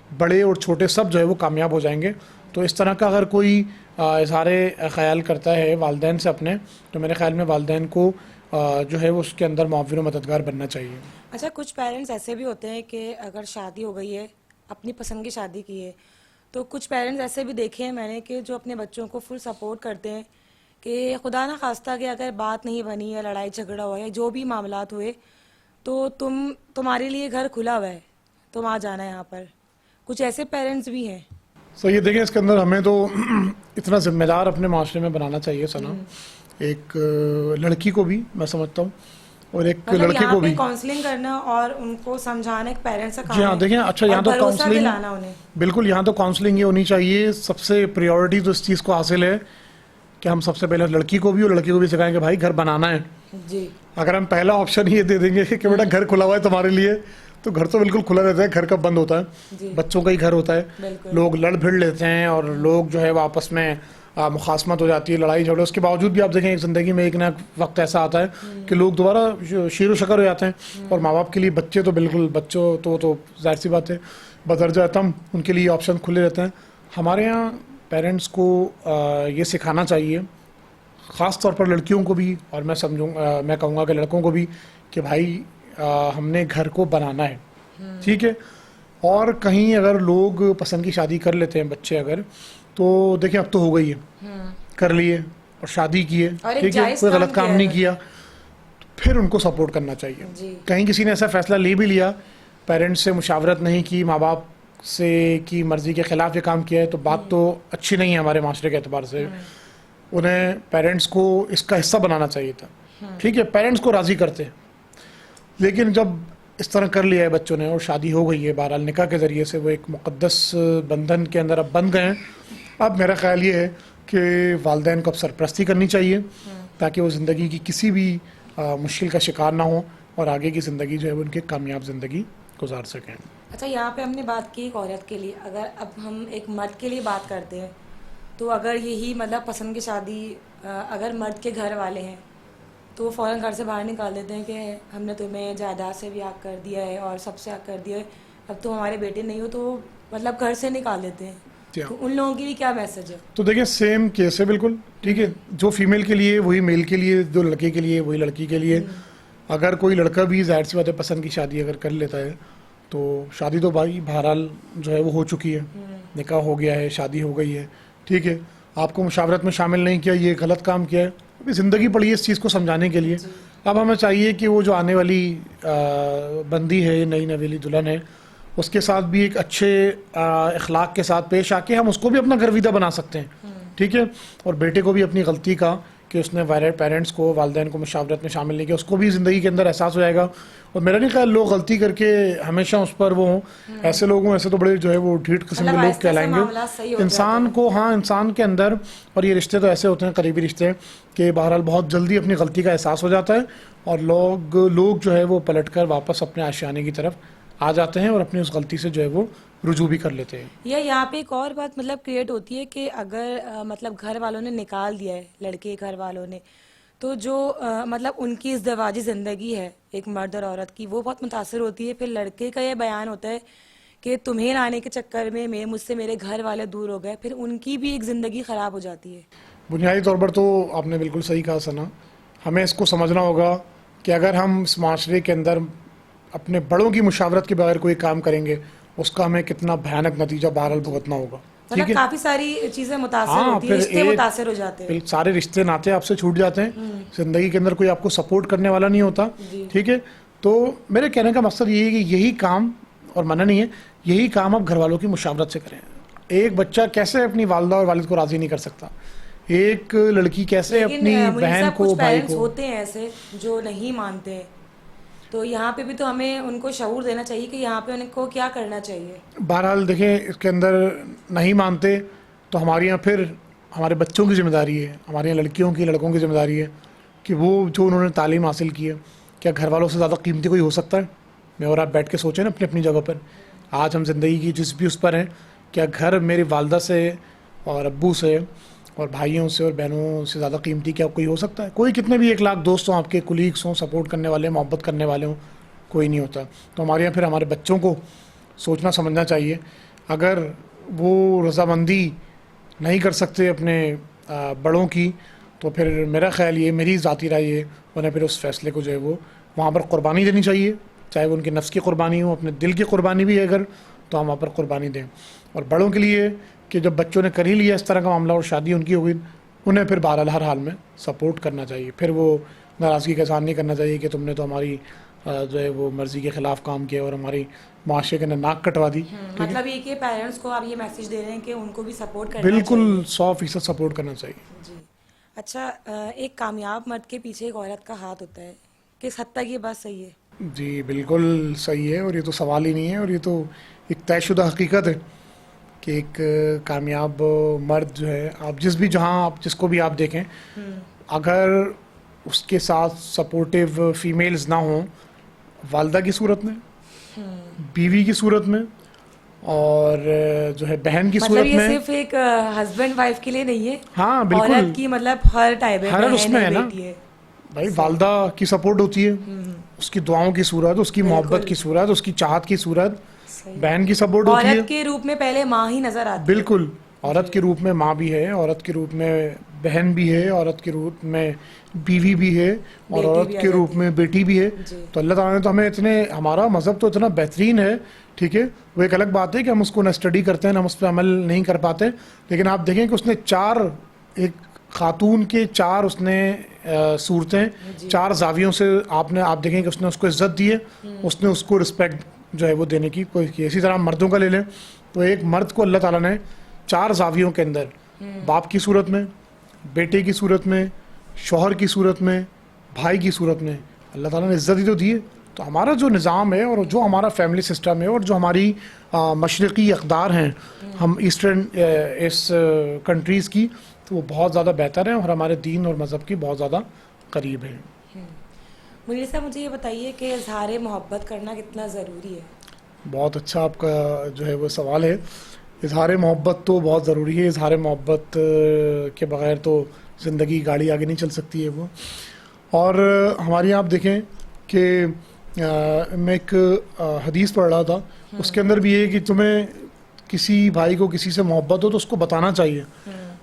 بڑے اور چھوٹے سب جو ہے وہ کامیاب ہو جائیں گے. تو اس طرح کا اگر کوئی اظہار خیال کرتا ہے والدین سے اپنے, تو میرے خیال میں والدین کو جو ہے وہ اس کے اندر معاون و مددگار بننا چاہیے. اچھا, کچھ پیرنٹس ایسے بھی ہوتے ہیں کہ اگر شادی ہو گئی ہے, اپنی پسند کی شادی کی ہے, تو کچھ پیرنٹس ایسے بھی دیکھے ہیں میں نے کہ جو اپنے بچوں کو فل سپورٹ کرتے ہیں کہ خدا نہ خواستہ کہ اگر بات نہیں بنی یا لڑائی جھگڑا ہوا یا جو بھی معاملات ہوئے تو تمہارے لیے گھر کھلا ہوا ہے, تم آ جانا یہاں پر. کچھ ایسے پیرنٹس بھی ہیں. سو یہ دیکھیں اس کے اندر ہمیں تو اتنا ذمہ دار اپنے معاشرے میں بنانا چاہیے ثنا, ایک لڑکی کو بھی میں سمجھتا ہوں اور ایک لڑکے کو بھی کاؤنسلنگ کرنا اور ان کو سمجھانا ایک پیرنٹس کا کام ہے. جی ہاں دیکھیں, اچھا یہاں تو کاؤنسلنگ بالکل, یہاں تو کاؤنسلنگ یہ ہونی چاہیے. سب سے پریورٹی تو اس چیز کو حاصل ہے کہ ہم سب سے پہلے لڑکی کو بھی اور لڑکی کو بھی سکھائیں کہ بھائی گھر بنانا ہے. جی, اگر ہم پہلا آپشن یہ دے دیں گے کہ بیٹا گھر کھلا ہوا ہے تمہارے لیے, تو گھر تو بالکل کھلا رہتا ہے, گھر کب بند ہوتا ہے؟ بچوں کا ہی گھر ہوتا ہے. لوگ لڑ بھڑ لیتے ہیں اور لوگ جو ہے وہ آپس میں مخاصمت ہو جاتی ہے, لڑائی جھگڑے, اس کے باوجود بھی آپ دیکھیں ایک زندگی میں ایک نہ وقت ایسا آتا ہے کہ لوگ دوبارہ شیر و شکر ہو جاتے ہیں. اور ماں باپ کے لیے بچے تو بالکل, بچوں تو ظاہر سی بات ہے بدرجہ تم ان کے لیے آپشن کھلے رہتے ہیں. ہمارے یہاں پیرنٹس کو یہ سکھانا چاہیے, خاص طور پر لڑکیوں کو بھی, اور میں کہوں گا کہ لڑکوں کو بھی, کہ بھائی ہم نے گھر کو بنانا ہے. ٹھیک ہے, اور کہیں اگر لوگ پسند کی شادی کر لیتے ہیں بچے اگر, تو دیکھیں اب تو ہو گئی ہے, کر لیے اور شادی کی ہے, ٹھیک ہے, کوئی غلط کام نہیں کیا, پھر ان کو سپورٹ کرنا چاہیے. کہیں کسی نے ایسا فیصلہ لے بھی لیا, پیرنٹس سے مشاورت نہیں کی, ماں باپ سے کی مرضی کے خلاف یہ کام کیا ہے, تو بات تو اچھی نہیں ہے ہمارے معاشرے کے اعتبار سے. انہیں پیرنٹس کو اس کا حصہ بنانا چاہیے تھا. ٹھیک ہے, پیرنٹس کو راضی کرتے, لیکن جب اس طرح کر لیا ہے بچوں نے اور شادی ہو گئی ہے, بہرحال نکاح کے ذریعے سے وہ ایک مقدس بندھن کے اندر اب بندھ گئے ہیں. اب میرا خیال یہ ہے کہ والدین کو اب سرپرستی کرنی چاہیے تاکہ وہ زندگی کی کسی بھی مشکل کا شکار نہ ہوں اور آگے کی زندگی جو ہے وہ ان کی کامیاب زندگی گزار سکیں. اچھا, یہاں پہ ہم نے بات کی ایک عورت کے لیے, اگر اب ہم ایک مرد کے لیے بات کرتے ہیں, تو اگر یہی مطلب پسند کی شادی اگر مرد کے گھر والے ہیں تو وہ فوراً گھر سے باہر نکال دیتے ہیں کہ ہم نے تمہیں جائیداد سے بھی حق کر دیا ہے اور سب سے حق کر دیا ہے, اب تو ہمارے بیٹے نہیں ہو, تو مطلب گھر سے نکال دیتے ہیں. تو ان لوگوں کے لیے کیا میسج ہے؟ تو دیکھیں سیم کیس ہے بالکل. ٹھیک ہے, جو فیمیل کے لیے وہی میل کے لیے, جو لڑکے کے لیے وہی لڑکی کے لیے. اگر کوئی لڑکا بھی ظاہر سی بات ہے پسند کی شادی اگر کر لیتا ہے, تو شادی تو بھائی بہرحال جو ہے وہ ہو چکی ہے, نکاح ہو گیا ہے, شادی ہو گئی ہے. ٹھیک ہے, آپ کو مشاورت میں شامل نہیں کیا, یہ غلط کام کیا ہے, ابھی زندگی پڑی ہے اس چیز کو سمجھانے کے لیے. اب ہمیں چاہیے کہ وہ جو آنے والی بندی ہے, نئی نویلی دلہن ہے, اس کے ساتھ بھی ایک اچھے اخلاق کے ساتھ پیش آ کے ہم اس کو بھی اپنا گرویدہ بنا سکتے ہیں. ٹھیک ہے, اور بیٹے کو بھی اپنی غلطی کا کہ اس نے پیرنٹس کو والدین کو مشاورت میں شامل نہیں کیا, اس کو بھی زندگی کے اندر احساس ہو جائے گا. اور میرا نہیں خیال لوگ غلطی کر کے ہمیشہ اس پر وہ ہوں, ایسے لوگ ہوں, ایسے تو بڑے جو ہے وہ ڈھیٹ قسم کے لوگ کہلائیں گے. انسان کو انسان کے اندر, اور یہ رشتے تو ایسے ہوتے ہیں قریبی رشتے کہ بہرحال بہت جلدی اپنی غلطی کا احساس ہو جاتا ہے, اور لوگ جو ہے وہ پلٹ کر واپس اپنے آشیانے کی طرف آ جاتے ہیں اور اپنی اس غلطی سے جو ہے وہ رجوع بھی کر لیتے ہیں. یہاں پہ ایک اور بات مطلب کریٹ ہوتی ہے کہ اگر مطلب گھر والوں نے نکال دیا ہے, لڑکے گھر والوں نے, تو جو مطلب ان کی ازدواجی زندگی ہے ایک مرد اور عورت کی, وہ بہت متاثر ہوتی ہے. پھر لڑکے کا یہ بیان ہوتا ہے کہ تمہیں لانے کے چکر میں مجھ سے میرے گھر والے دور ہو گئے, پھر ان کی بھی ایک زندگی خراب ہو جاتی ہے. بنیادی طور پر تو آپ نے بالکل صحیح کہا ثنا, ہمیں اس کو سمجھنا ہوگا کہ اگر ہم اس معاشرے کے اندر اپنے بڑوں کی مشاورت کے بغیر کوئی کام کریں گے, اس کا ہمیں کتنا بھیانک نتیجہ بہرحال بھگتنا ہوگا. مطلب کافی ساری چیزیں متاثر ہوتی ہیں, رشتے متاثر ہو جاتے ہیں, سارے رشتے ناطے آپ سے چھوٹ جاتے ہیں, زندگی کے اندر کوئی آپ کو سپورٹ کرنے والا نہیں ہوتا. ٹھیک ہے, تو میرے کہنے کا مقصد یہ ہے کہ یہی کام, اور منع نہیں ہے, یہی کام آپ گھر والوں کی مشاورت سے کریں. ایک بچہ کیسے اپنی والدہ اور والد کو راضی نہیں کر سکتا, ایک لڑکی کیسے اپنی بہن کو, بھائی کو. ہوتے ہیں ایسے جو نہیں مانتے ہیں, تو یہاں پہ بھی تو ہمیں ان کو شعور دینا چاہیے کہ یہاں پہ ان کو کیا کرنا چاہیے. بہرحال دیکھیں, اس کے اندر نہیں مانتے تو ہمارے یہاں پھر ہمارے بچوں کی ذمہ داری ہے, ہمارے یہاں لڑکیوں کی لڑکوں کی ذمہ داری ہے کہ وہ جو انہوں نے تعلیم حاصل کی ہے, کیا گھر والوں سے زیادہ قیمتی کوئی ہو سکتا ہے؟ میں اور آپ بیٹھ کے سوچیں نا اپنی اپنی جگہ پر. آج ہم زندگی کی جس بھی اس پر ہیں, کیا گھر میری والدہ سے اور ابو سے اور بھائیوں سے اور بہنوں سے زیادہ قیمتی کیا کوئی ہو سکتا ہے؟ کوئی کتنے بھی 1 لاکھ دوست ہوں, آپ کے کولیگس ہوں, سپورٹ کرنے والے, محبت کرنے والے ہوں, کوئی نہیں ہوتا. تو ہمارے یہاں پھر ہمارے بچوں کو سوچنا سمجھنا چاہیے. اگر وہ رضامندی نہیں کر سکتے اپنے بڑوں کی, تو پھر میرا خیال یہ, میری ذاتی رائے یہ, انہیں پھر اس فیصلے کو جو ہے وہ وہاں پر قربانی دینی چاہیے, چاہے وہ ان کے نفس کی قربانی ہو, اپنے دل کی قربانی بھی ہے اگر, تو ہم وہاں پر قربانی دیں. اور بڑوں کے لیے کہ جب بچوں نے کر ہی لیا اس طرح کا معاملہ اور شادی ان کی ہو گئی, انہیں پھر بہرحال ہر حال میں سپورٹ کرنا چاہیے. پھر وہ ناراضگی کا اظہار نہیں کرنا چاہیے کہ تم نے تو ہماری جو ہے وہ مرضی کے خلاف کام کیا اور ہماری معاشرے کے اندر ناک کٹوا دی. مطلب یہ کہ پیرنٹس کو آپ یہ میسج دے رہے ہیں کہ ان کو بھی سپورٹ کرنا بالکل 100% سپورٹ کرنا چاہیے. جی اچھا, ایک کامیاب مرد کے پیچھے ایک عورت کا ہاتھ ہوتا ہے, کس حد تک یہ بات صحیح ہے؟ جی بالکل صحیح ہے, اور یہ تو سوال ہی نہیں ہے, اور یہ تو ایک طے شدہ حقیقت ہے کہ ایک کامیاب مرد جو ہے, آپ جہاں آپ جس کو بھی آپ دیکھیں, اگر اس کے ساتھ سپورٹیو فیمیلز نہ ہوں, والدہ کی صورت میں, بیوی کی صورت میں, اور جو ہے بہن کی صورت میں, مطلب یہ صرف ایک ہسبینڈ وائف کے لیے نہیں ہے, ہاں بالکل, عورت کی مطلب ہر ٹائپ ہے, ہر اس میں ہے نا بھائی. والدہ کی سپورٹ ہوتی ہے, اس کی دعاؤں کی صورت, اس کی محبت کی صورت, اس کی چاہت کی صورت. بہن کی سپورٹ ہوتی ہے, عورت کے روپ میں پہلے ماں ہی نظر آتی ہے. بالکل, عورت کے روپ میں ماں بھی ہے, عورت کے روپ میں بہن بھی ہے, عورت کے روپ میں بیوی بھی ہے, اور عورت کے روپ میں بیٹی بھی ہے. تو اللہ تعالیٰ نے تو ہمیں ہمارا مذہب تو اتنا بہترین ہے. ٹھیک ہے, وہ ایک الگ بات ہے کہ ہم اس کو نہ اسٹڈی کرتے ہیں, نہ ہم اس پہ عمل نہیں کر پاتے, لیکن آپ دیکھیں کہ اس نے ایک خاتون کے 4 اس نے صورتیں, 4 زاویوں سے آپ دیکھیں کہ اس نے اس کو عزت دی ہے, اس نے اس کو رسپیکٹ جو ہے وہ دینے کی کوئی. اسی طرح مردوں کا لے لیں تو ایک مرد کو اللہ تعالیٰ نے 4 زاویوں کے اندر, باپ کی صورت میں, بیٹے کی صورت میں, شوہر کی صورت میں, بھائی کی صورت میں اللہ تعالیٰ نے عزت ہی تو دی ہے. تو ہمارا جو نظام ہے, اور جو ہمارا فیملی سسٹم ہے, اور جو ہماری مشرقی اقدار ہیں ہم ایسٹرن اس کنٹریز کی, تو وہ بہت زیادہ بہتر ہیں اور ہمارے دین اور مذہب کی بہت زیادہ قریب ہیں. منیر صاحب, مجھے یہ بتائیے کہ اظہار محبت کرنا کتنا ضروری ہے؟ بہت اچھا آپ کا جو ہے وہ سوال ہے. اظہار محبت تو بہت ضروری ہے. اظہار محبت کے بغیر تو زندگی گاڑی آگے نہیں چل سکتی ہے وہ. اور ہمارے یہاں آپ دیکھیں کہ میں ایک حدیث پڑھ رہا تھا, اس کے اندر بھی یہ کہ تمہیں کسی بھائی کو کسی سے محبت ہو تو اس کو بتانا چاہیے.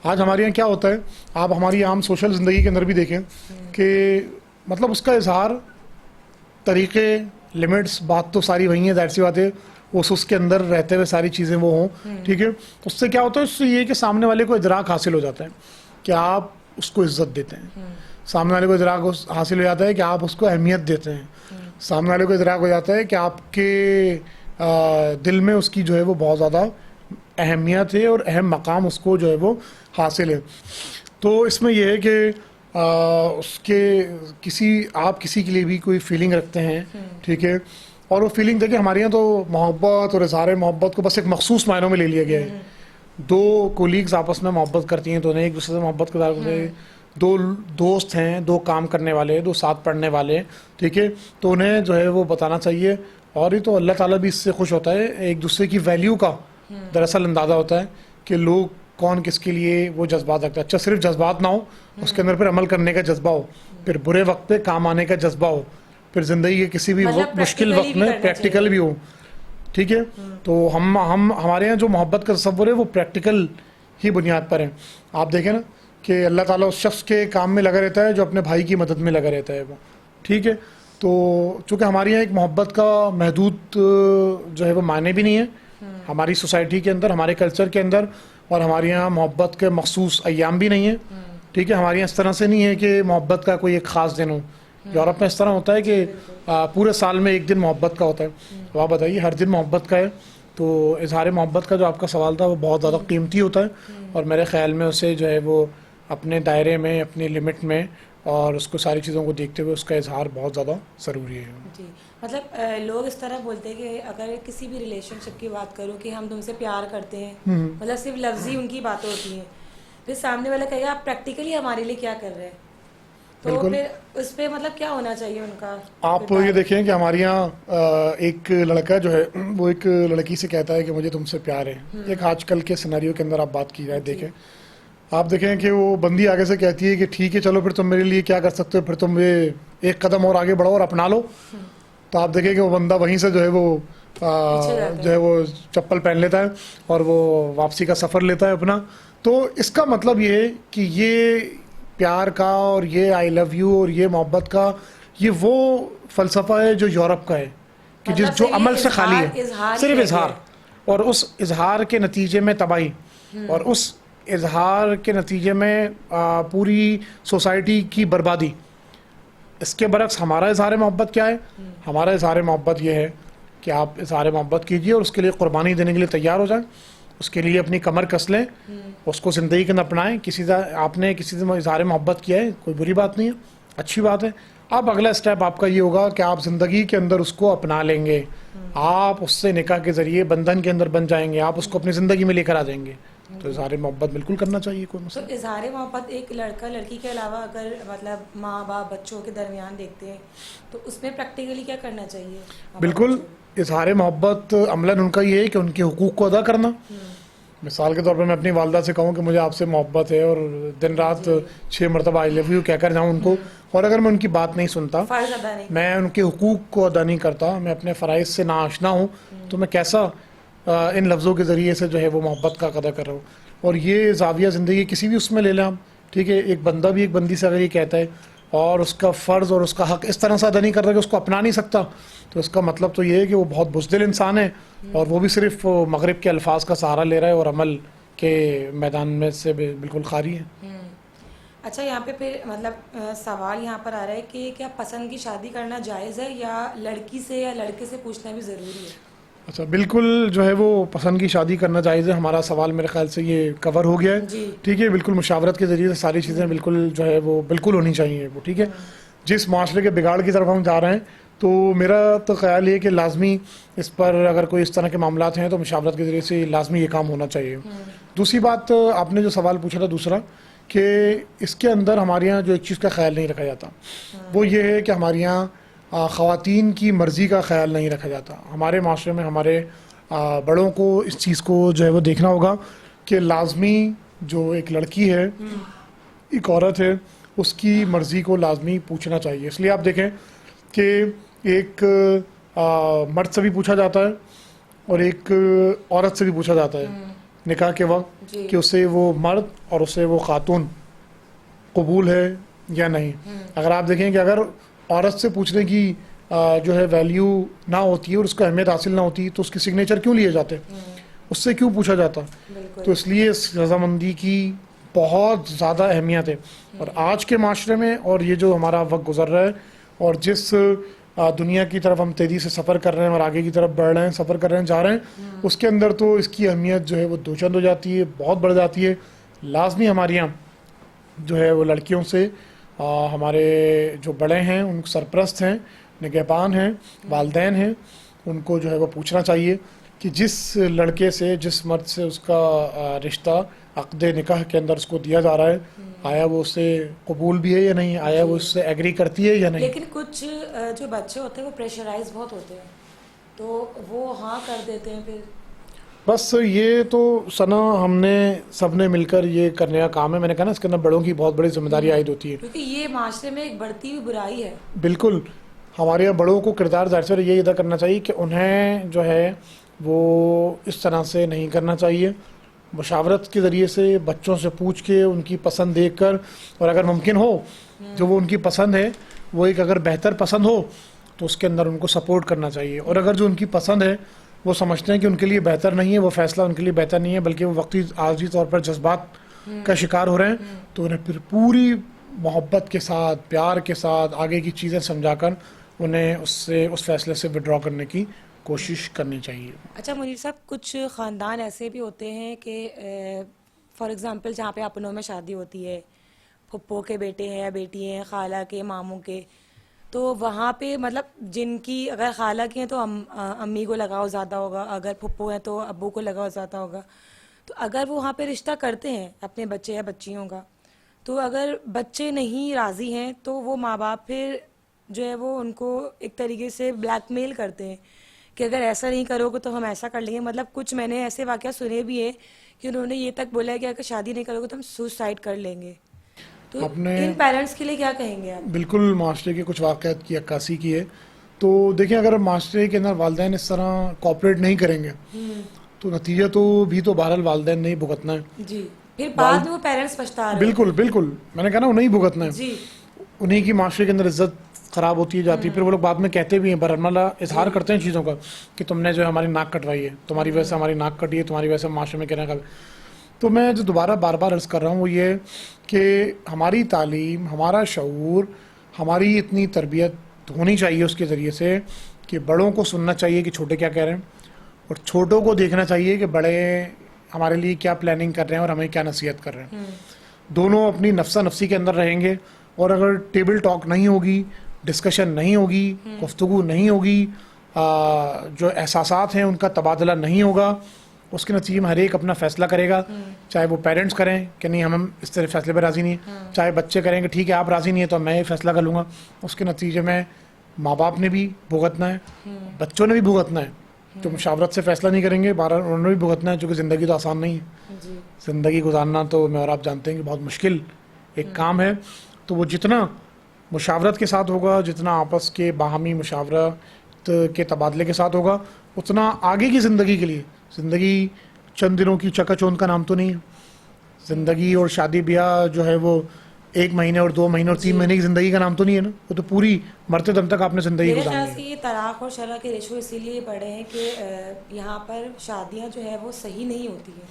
آج ہمارے یہاں کیا ہوتا ہے, آپ ہماری عام سوشل زندگی کے اندر بھی دیکھیں کہ مطلب اس کا اظہار, طریقے, لمٹس, بات تو ساری وہی ہیں, ظاہر سی بات ہے, اس کے اندر رہتے ہوئے ساری چیزیں وہ ہوں. ٹھیک ہے, اس سے کیا ہوتا ہے, اس سے یہ کہ سامنے والے کو ادراک حاصل ہو جاتا ہے کہ آپ اس کو عزت دیتے ہیں, سامنے والے کو ادراک حاصل ہو جاتا ہے کہ آپ اس کو اہمیت دیتے ہیں, سامنے والے کو ادراک ہو جاتا ہے کہ آپ کے دل میں اس کی جو ہے وہ بہت زیادہ اہمیت ہے اور اہم مقام اس کو جو ہے وہ حاصل ہے. تو اس میں یہ ہے کہ اس کے آپ کسی کے لیے بھی کوئی فیلنگ رکھتے ہیں, ٹھیک ہے, اور وہ فیلنگ دیکھیں ہمارے یہاں تو محبت اور اظہار محبت کو بس ایک مخصوص معنوں میں لے لیا گیا ہے. دو کولیگز آپس میں محبت کرتی ہیں تو انہیں ایک دوسرے سے محبت کا اظہار کرتے ہیں. دو دوست ہیں, دو کام کرنے والے, دو ساتھ پڑھنے والے, ٹھیک ہے, تو انہیں جو ہے وہ بتانا چاہیے. اور یہ تو اللہ تعالیٰ بھی اس سے خوش ہوتا ہے, ایک دوسرے کی ویلیو کا دراصل اندازہ ہوتا ہے کہ لوگ کون کس کے لیے وہ جذبات رکھتا ہے. اچھا صرف جذبات نہ ہو, اس کے اندر پھر عمل کرنے کا جذبہ ہو, پھر برے وقت پہ کام آنے کا جذبہ ہو, پھر زندگی کے کسی بھی مشکل وقت میں پریکٹیکل بھی ہو, ٹھیک ہے. تو ہمارے یہاں جو محبت کا تصور ہے وہ پریکٹیکل ہی بنیاد پر ہے. آپ دیکھیں نا کہ اللہ تعالیٰ اس شخص کے کام میں لگا رہتا ہے جو اپنے بھائی کی مدد میں لگا رہتا ہے وہ, ٹھیک ہے. تو چونکہ ہمارے یہاں ایک محبت کا محدود جو ہے وہ معنی بھی نہیں ہے ہماری سوسائٹی کے اندر, ہمارے کلچر کے اندر, اور ہمارے یہاں محبت کے مخصوص ایام بھی نہیں ہیں, ٹھیک ہے. ہمارے یہاں اس طرح سے نہیں ہے کہ محبت کا کوئی ایک خاص دن ہو. یورپ میں اس طرح ہوتا ہے کہ پورے سال میں ایک دن محبت کا ہوتا ہے. تو آپ بتائیے ہر دن محبت کا ہے, تو اظہار محبت کا جو آپ کا سوال تھا وہ بہت زیادہ قیمتی ہوتا ہے, اور میرے خیال میں اسے جو ہے وہ اپنے دائرے میں, اپنی لمٹ میں, اور اس کو ساری چیزوں کو دیکھتے ہوئے اس کا اظہار بہت زیادہ ضروری ہے. جی مطلب لوگ اس طرح بولتے ہیں کہ اگر کسی بھی ریلیشن شپ کی بات کرو کہ ہم تم سے پیار کرتے ہیں, مطلب صرف لفظی ان کی باتیں ہوتی ہیں, پھر سامنے والا کہے گا آپ پریکٹیکلی ہمارے لیے کیا کر رہے ہیں, تو پھر اس پہ مطلب کیا ہونا چاہیے ان کا. آپ یہ دیکھیں کہ ہمارے یہاں ایک لڑکا جو ہے وہ ایک لڑکی سے کہتا ہے کہ مجھے تم سے پیار ہے. ایک آج کل کے سیناریو کے اندر آپ بات کی جائے, دیکھیں آپ دیکھیں کہ وہ بندی آگے سے کہتی ہے کہ ٹھیک ہے چلو پھر تم میرے لیے کیا کر سکتے ہو, پھر تم ایک قدم اور آگے بڑھو اور اپنا لو. تو آپ دیکھیں کہ وہ بندہ وہیں سے جو ہے وہ چپل پہن لیتا ہے اور وہ واپسی کا سفر لیتا ہے اپنا. تو اس کا مطلب یہ ہے کہ یہ پیار کا اور یہ آئی لو یو اور یہ محبت کا یہ وہ فلسفہ ہے جو یورپ کا ہے کہ جو عمل سے خالی ہے, صرف اظہار, اور اس اظہار کے نتیجے میں تباہی, اور اس اظہار کے نتیجے میں پوری سوسائٹی کی بربادی. اس کے برعکس ہمارا اظہار محبت کیا ہے؟ ہمارا اظہار محبت یہ ہے کہ آپ اظہار محبت کیجئے اور اس کے لیے قربانی دینے کے لیے تیار ہو جائیں, اس کے لیے اپنی کمر کس لیں, اس کو زندگی کے اندر اپنائیں. آپ نے کسی سے اظہار محبت کیا ہے, کوئی بری بات نہیں ہے, اچھی بات ہے. اب اگلا اسٹیپ آپ کا یہ ہوگا کہ آپ زندگی کے اندر اس کو اپنا لیں گے, آپ اس سے نکاح کے ذریعے بندھن کے اندر بن جائیں گے, آپ اس کو اپنی زندگی میں لے کر آ جائیں گے. تو اظہار محبت بالکل کرنا چاہیے. کوئی مسئلہ تو اظہار محبت ایک لڑکا لڑکی کے علاوہ اگر مطلب ماں باپ بچوں کے درمیان دیکھتے ہیں تو اس میں پریکٹیکلی کیا کرنا چاہیے؟ بالکل اظہار محبت عملاً ان کا یہ ہے کہ ان کے حقوق کو ادا کرنا. مثال کے طور پر میں اپنی والدہ سے کہوں کہ مجھے آپ سے محبت ہے اور دن رات 6 مرتبہ آئی لو یو کہہ کر جاؤں ان کو, اور اگر میں ان کی بات نہیں سنتا, میں ان کے حقوق کو ادا نہیں کرتا, میں اپنے فرائض سے ناآشنا ہوں, تو میں کیسا ان لفظوں کے ذریعے سے جو ہے وہ محبت کا ادا کر رہا ہوں. اور یہ زاویہ زندگی کسی بھی اس میں لے لیں آپ, ٹھیک ہے. ایک بندہ بھی ایک بندی سے اگر یہ کہتا ہے اور اس کا فرض اور اس کا حق اس طرح سے ادا نہیں کر رہا کہ اس کو اپنا نہیں سکتا, تو اس کا مطلب تو یہ ہے کہ وہ بہت بزدل انسان ہے, اور وہ بھی صرف مغرب کے الفاظ کا سہارا لے رہا ہے اور عمل کے میدان میں سے بالکل خالی ہے. اچھا یہاں پہ پھر مطلب سوال یہاں پر آ رہا ہے کہ کیا پسند کی شادی کرنا جائز ہے یا لڑکی سے یا لڑکے سے پوچھنا بھی ضروری ہے؟ اچھا بالکل جو ہے وہ پسند کی شادی کرنا جائز ہے. ہمارا سوال میرے خیال سے یہ کور ہو گیا ہے, ٹھیک ہے. بالکل مشاورت کے ذریعے سے ساری چیزیں بالکل جو ہے وہ بالکل ہونی چاہیے وہ, ٹھیک ہے. جس معاشرے کے بگاڑ کی طرف ہم جا رہے ہیں تو میرا تو خیال یہ کہ لازمی اس پر اگر کوئی اس طرح کے معاملات ہیں تو مشاورت کے ذریعے سے لازمی یہ کام ہونا چاہیے. دوسری بات آپ نے جو سوال پوچھا تھا دوسرا, کہ اس کے اندر ہمارے یہاں جو ایک چیز کا خیال نہیں رکھا جاتا وہ یہ ہے کہ ہمارے یہاں خواتین کی مرضی کا خیال نہیں رکھا جاتا. ہمارے معاشرے میں ہمارے بڑوں کو اس چیز کو جو ہے وہ دیکھنا ہوگا کہ لازمی جو ایک لڑکی ہے, ایک عورت ہے, اس کی مرضی کو لازمی پوچھنا چاہیے. اس لیے آپ دیکھیں کہ ایک مرد سے بھی پوچھا جاتا ہے اور ایک عورت سے بھی پوچھا جاتا ہے نکاح کے وقت کہ اسے وہ مرد اور اسے وہ خاتون قبول ہے یا نہیں. اگر آپ دیکھیں کہ اگر عورت سے پوچھنے کی جو ہے ویلیو نہ ہوتی ہے اور اس کو اہمیت حاصل نہ ہوتی تو اس کی سگنیچر کیوں لیے جاتے, اس سے کیوں پوچھا جاتا؟ تو اس لیے اس رضامندی کی بہت زیادہ اہمیت ہے. اور آج کے معاشرے میں اور یہ جو ہمارا وقت گزر رہا ہے اور جس دنیا کی طرف ہم تیزی سے سفر کر رہے ہیں اور آگے کی طرف بڑھ رہے ہیں, سفر کر رہے ہیں, جا رہے ہیں, اس کے اندر تو اس کی اہمیت جو ہے وہ دو چند ہو جاتی ہے, بہت بڑھ جاتی ہے. لازمی ہمارے یہاں جو ہے وہ لڑکیوں سے ہمارے جو بڑے ہیں ان سرپرست ہیں نگہبان ہیں والدین ہیں ان کو جو ہے وہ پوچھنا چاہیے کہ جس لڑکے سے جس مرد سے اس کا رشتہ عقد نکاح کے اندر اس کو دیا جا رہا ہے آیا وہ اس سے قبول بھی ہے یا نہیں, آیا وہ اس سے ایگری کرتی ہے یا نہیں. لیکن کچھ جو بچے ہوتے ہیں وہ پریشرائز بہت ہوتے ہیں تو وہ ہاں کر دیتے ہیں پھر. بس یہ تو ثنا ہم نے سب نے مل کر یہ کرنے کا کام ہے. میں نے کہا نا اس کے اندر بڑوں کی بہت بڑی ذمہ داری عائد ہوتی ہے کیونکہ یہ معاشرے میں ایک بڑھتی ہوئی برائی ہے. بالکل ہمارے یہاں بڑوں کو کردار ظاہر سے یہ ادا کرنا چاہیے کہ انہیں جو ہے وہ اس طرح سے نہیں کرنا چاہیے. مشاورت کے ذریعے سے بچوں سے پوچھ کے ان کی پسند دیکھ کر اور اگر ممکن ہو جو وہ ان کی پسند ہے وہ ایک اگر بہتر پسند ہو تو اس کے اندر ان کو سپورٹ کرنا چاہیے. اور اگر جو ان کی پسند ہے وہ سمجھتے ہیں کہ ان کے لیے بہتر نہیں ہے, وہ فیصلہ ان کے لیے بہتر نہیں ہے بلکہ وہ وقتی عارضی طور پر جذبات کا شکار ہو رہے ہیں تو انہیں پھر پوری محبت کے ساتھ پیار کے ساتھ آگے کی چیزیں سمجھا کر انہیں اس فیصلے سے وڈرا کرنے کی کوشش کرنی چاہیے. اچھا منیر صاحب, کچھ خاندان ایسے بھی ہوتے ہیں کہ فار ایگزامپل جہاں پہ اپنوں میں شادی ہوتی ہے, پھپھو کے بیٹے ہیں یا بیٹی ہیں, خالہ کے, ماموں کے, تو وہاں پہ مطلب جن کی اگر خالہ کی ہیں تو امی کو لگاؤ زیادہ ہوگا, اگر پھپھو ہیں تو ابو کو لگاؤ زیادہ ہوگا. تو اگر وہ وہاں پہ رشتہ کرتے ہیں اپنے بچے یا بچیوں کا تو اگر بچے نہیں راضی ہیں تو وہ ماں باپ پھر جو ہے وہ ان کو ایک طریقے سے بلیک میل کرتے ہیں کہ اگر ایسا نہیں کرو گے تو ہم ایسا کر لیں گے. مطلب کچھ میں نے ایسے واقعہ سنے بھی ہیں کہ انہوں نے یہ تک بولا ہے کہ اگر شادی نہیں کرو گے تو ہم سوسائڈ کر لیں گے. تو ان پیرنٹس کے لیے کیا کہیں گے آپ؟ بالکل معاشرے کے کچھ واقعات کی عکاسی کی ہے. تو دیکھیں اگر معاشرے کے اندر والدین اس طرح کوآپریٹ نہیں کریں گے تو نتیجہ تو بھی تو بہرحال والدین نہیں بھگتنا ہے. جی, پھر بعد میں وہ پیرنٹس پچھتا رہے. بالکل بالکل میں نے کہا نا انہیں بھگتنا ہے. جی, انہیں کی معاشرے کے اندر عزت خراب ہوتی جاتی ہے. پھر وہ لوگ بعد میں کہتے بھی ہیں, برہملہ اظہار کرتے ہیں چیزوں کا کہ تم نے جو ہے ہماری ناک کٹوائی ہے, تمہاری وجہ سے ہماری ناک کٹی ہے, تمہاری وجہ سے معاشرے میں کہنے کا. تو میں جو دوبارہ بار بار عرض کر رہا ہوں وہ یہ کہ ہماری تعلیم, ہمارا شعور, ہماری اتنی تربیت ہونی چاہیے اس کے ذریعے سے کہ بڑوں کو سننا چاہیے کہ چھوٹے کیا کہہ رہے ہیں اور چھوٹوں کو دیکھنا چاہیے کہ بڑے ہمارے لیے کیا پلاننگ کر رہے ہیں اور ہمیں کیا نصیحت کر رہے ہیں. دونوں اپنی نفسا نفسی کے اندر رہیں گے اور اگر ٹیبل ٹاک نہیں ہوگی, ڈسکشن نہیں ہوگی, گفتگو نہیں ہوگی, جو احساسات ہیں ان کا تبادلہ نہیں ہوگا, اس کے نتیجے میں ہر ایک اپنا فیصلہ کرے گا. چاہے وہ پیرنٹس کریں کہ نہیں ہم اس طرح فیصلے پہ راضی نہیں ہیں, چاہے بچے کریں کہ ٹھیک ہے آپ راضی نہیں ہیں تو میں یہ فیصلہ کر لوں گا. اس کے نتیجے میں ماں باپ نے بھی بھگتنا ہے, بچوں نے بھی بھگتنا ہے. تو مشاورت سے فیصلہ نہیں کریں گے بہرحال انہوں نے بھی بھگتنا ہے, چونکہ زندگی تو آسان نہیں ہے. زندگی گزارنا تو میں اور آپ جانتے ہیں کہ بہت مشکل ایک کام ہے. تو وہ جتنا مشاورت کے ساتھ ہوگا, جتنا آپس کے باہمی مشاورت کے تبادلے کے ساتھ ہوگا, اتنا آگے کی زندگی کے لیے. زندگی چند دنوں کی چکا چوند کا نام تو نہیں ہے. زندگی اور شادی بیاہ جو ہے وہ 1 مہینے اور 2 مہینے اور 3 مہینے کی زندگی کا نام تو نہیں ہے نا. وہ تو پوری مرتے دم تک آپ نے زندگی میرے خیال گزارنی سے ہے. یہ طلاق اور شرع کے ریشو اسی لیے بڑھے ہیں کہ یہاں پر شادیاں جو ہے وہ صحیح نہیں ہوتی ہیں.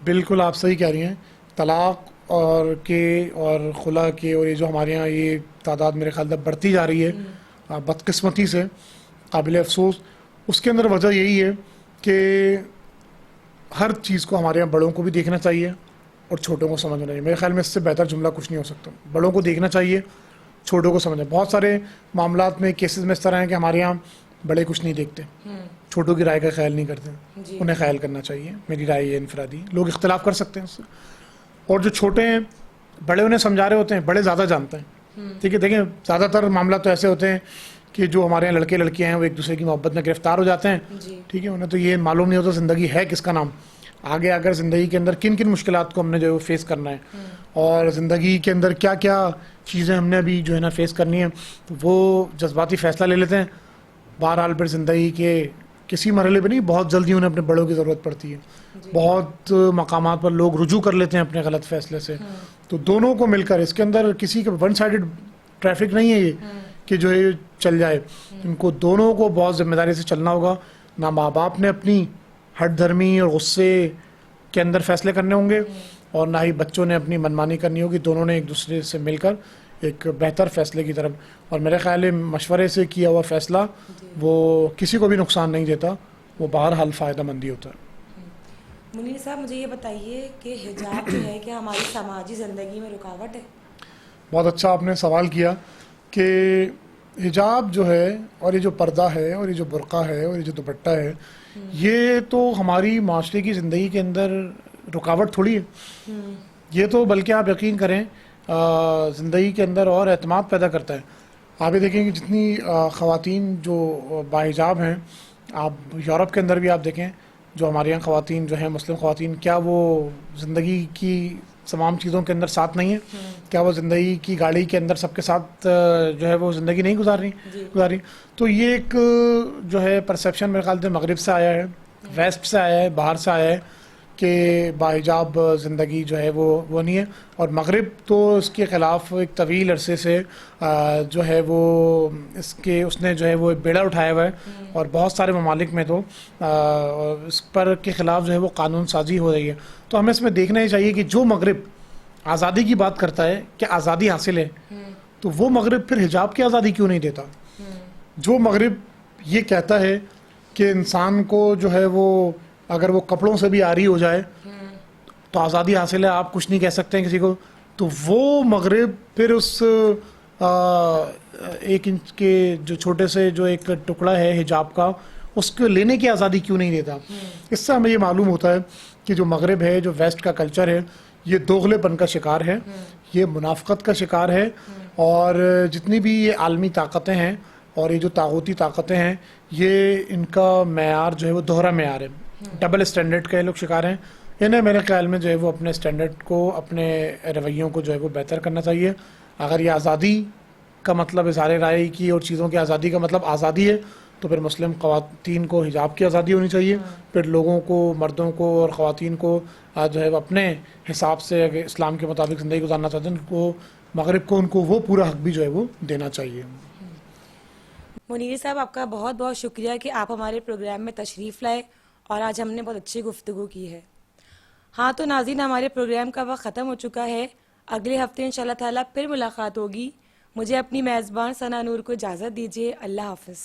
بالکل آپ صحیح کہہ رہی ہیں. طلاق اور خلا کے اور یہ جو ہمارے یہاں یہ تعداد میرے خیال سے بڑھتی جا رہی ہے بدقسمتی سے, قابل افسوس. اس کے اندر وجہ یہی ہے کہ ہر چیز کو ہمارے یہاں بڑوں کو بھی دیکھنا چاہیے اور چھوٹوں کو سمجھنا چاہیے. میرے خیال میں اس سے بہتر جملہ کچھ نہیں ہو سکتا. بڑوں کو دیکھنا چاہیے, چھوٹوں کو سمجھنا. بہت سارے معاملات میں کیسز میں اس طرح ہیں کہ ہمارے یہاں بڑے کچھ نہیں دیکھتے, چھوٹوں کی رائے کا خیال نہیں کرتے. انہیں خیال کرنا چاہیے. میری رائے یہ انفرادی, لوگ اختلاف کر سکتے ہیں اس سے. اور جو چھوٹے ہیں بڑے انہیں سمجھا رہے ہوتے ہیں, بڑے زیادہ جانتے ہیں. ٹھیک ہے, دیکھیں زیادہ تر معاملات تو ایسے ہوتے ہیں کہ جو ہمارے یہاں لڑکے لڑکیاں ہیں وہ ایک دوسرے کی محبت میں گرفتار ہو جاتے ہیں. ٹھیک ہے, انہیں تو یہ معلوم نہیں ہوتا زندگی ہے کس کا نام. آگے اگر زندگی کے اندر کن کن مشکلات کو ہم نے جو ہے فیس کرنا ہے اور زندگی کے اندر کیا کیا چیزیں ہم نے ابھی جو ہے نا فیس کرنی ہے, تو وہ جذباتی فیصلہ لے لیتے ہیں. بہرحال پھر زندگی کے کسی مرحلے پہ نہیں, بہت جلدی انہیں اپنے بڑوں کی ضرورت پڑتی ہے. بہت مقامات پر لوگ رجوع کر لیتے ہیں اپنے غلط فیصلے سے. تو دونوں کو مل کر, اس کے اندر کسی کا ون سائیڈڈ ٹریفک نہیں ہے یہ کہ جو ہے چل جائے. ان کو دونوں کو بہت ذمہ داری سے چلنا ہوگا. نہ ماں باپ نے اپنی ہٹ دھرمی اور غصے کے اندر فیصلے کرنے ہوں گے اور نہ ہی بچوں نے اپنی منمانی کرنی ہوگی. دونوں نے ایک دوسرے سے مل کر ایک بہتر فیصلے کی طرف, اور میرے خیال ہے مشورے سے کیا ہوا فیصلہ وہ کسی کو بھی نقصان نہیں دیتا, وہ بہرحال فائدہ مندی ہوتا ہے. منیر صاحب مجھے یہ بتائیے کہ حجاب جو ہے کہ ہماری سماجی زندگی میں رکاوٹ ہے؟ بہت اچھا آپ نے سوال کیا کہ حجاب جو ہے اور یہ جو پردہ ہے اور یہ جو برقع ہے اور یہ جو دوپٹہ ہے یہ تو ہماری معاشرے کی زندگی کے اندر رکاوٹ تھوڑی ہے. یہ تو بلکہ آپ یقین کریں زندگی کے اندر اور اعتماد پیدا کرتا ہے. آپ یہ دیکھیں کہ جتنی خواتین جو باحجاب ہیں, آپ یورپ کے اندر بھی آپ دیکھیں جو ہمارے یہاں خواتین جو ہیں مسلم خواتین, کیا وہ زندگی کی تمام چیزوں کے اندر ساتھ نہیں ہیں؟ کیا وہ زندگی کی گاڑی کے اندر سب کے ساتھ جو ہے وہ زندگی نہیں گزاری؟ تو یہ ایک جو ہے پرسیپشن میرے خیال سے مغرب سے آیا ہے, ویسٹ سے آیا ہے, باہر سے آیا ہے کہ باحجاب زندگی جو ہے وہ نہیں ہے. اور مغرب تو اس کے خلاف ایک طویل عرصے سے جو ہے وہ اس نے جو ہے وہ بیڑا اٹھایا ہوا ہے, اور بہت سارے ممالک میں تو اس پر کے خلاف جو ہے وہ قانون سازی ہو رہی ہے. تو ہمیں اس میں دیکھنا ہی چاہیے کہ جو مغرب آزادی کی بات کرتا ہے کہ آزادی حاصل ہے, تو وہ مغرب پھر حجاب کی آزادی کیوں نہیں دیتا؟ جو مغرب یہ کہتا ہے کہ انسان کو جو ہے وہ اگر وہ کپڑوں سے بھی عاری ہو جائے تو آزادی حاصل ہے, آپ کچھ نہیں کہہ سکتے ہیں کسی کو, تو وہ مغرب پھر اس 1 انچ کے جو چھوٹے سے جو ایک ٹکڑا ہے حجاب کا, اس کو لینے کی آزادی کیوں نہیں دیتا؟ اس سے ہمیں یہ معلوم ہوتا ہے کہ جو مغرب ہے, جو ویسٹ کا کلچر ہے, یہ دوغلے پن کا شکار ہے, یہ منافقت کا شکار ہے, اور جتنی بھی یہ عالمی طاقتیں ہیں اور یہ جو طاغوتی طاقتیں ہیں, یہ ان کا معیار جو ہے وہ دوہرا معیار ہے, ڈبل اسٹینڈرڈ کا یہ لوگ شکار ہیں. انہیں میرے خیال میں جو ہے وہ اپنے اسٹینڈرڈ کو, اپنے رویوں کو جو ہے وہ بہتر کرنا چاہیے. اگر یہ آزادی کا مطلب اظہار رائے کی اور چیزوں کی آزادی کا مطلب آزادی ہے, تو پھر مسلم خواتین کو حجاب کی آزادی ہونی چاہیے. پھر لوگوں کو, مردوں کو اور خواتین کو جو ہے وہ اپنے حساب سے اگر اسلام کے مطابق زندگی گزارنا چاہتے ہیں, ان کو مغرب کو ان کو وہ پورا حق بھی جو ہے وہ دینا چاہیے. منیر صاحب, آپ کا بہت بہت شکریہ کہ آپ ہمارے پروگرام میں تشریف لائے, اور آج ہم نے بہت اچھی گفتگو کی ہے. ہاں تو ناظرین, ہمارے پروگرام کا وقت ختم ہو چکا ہے. اگلے ہفتے انشاءاللہ تعالیٰ پھر ملاقات ہوگی. مجھے اپنی میزبان ثنا نور کو اجازت دیجیے. اللہ حافظ.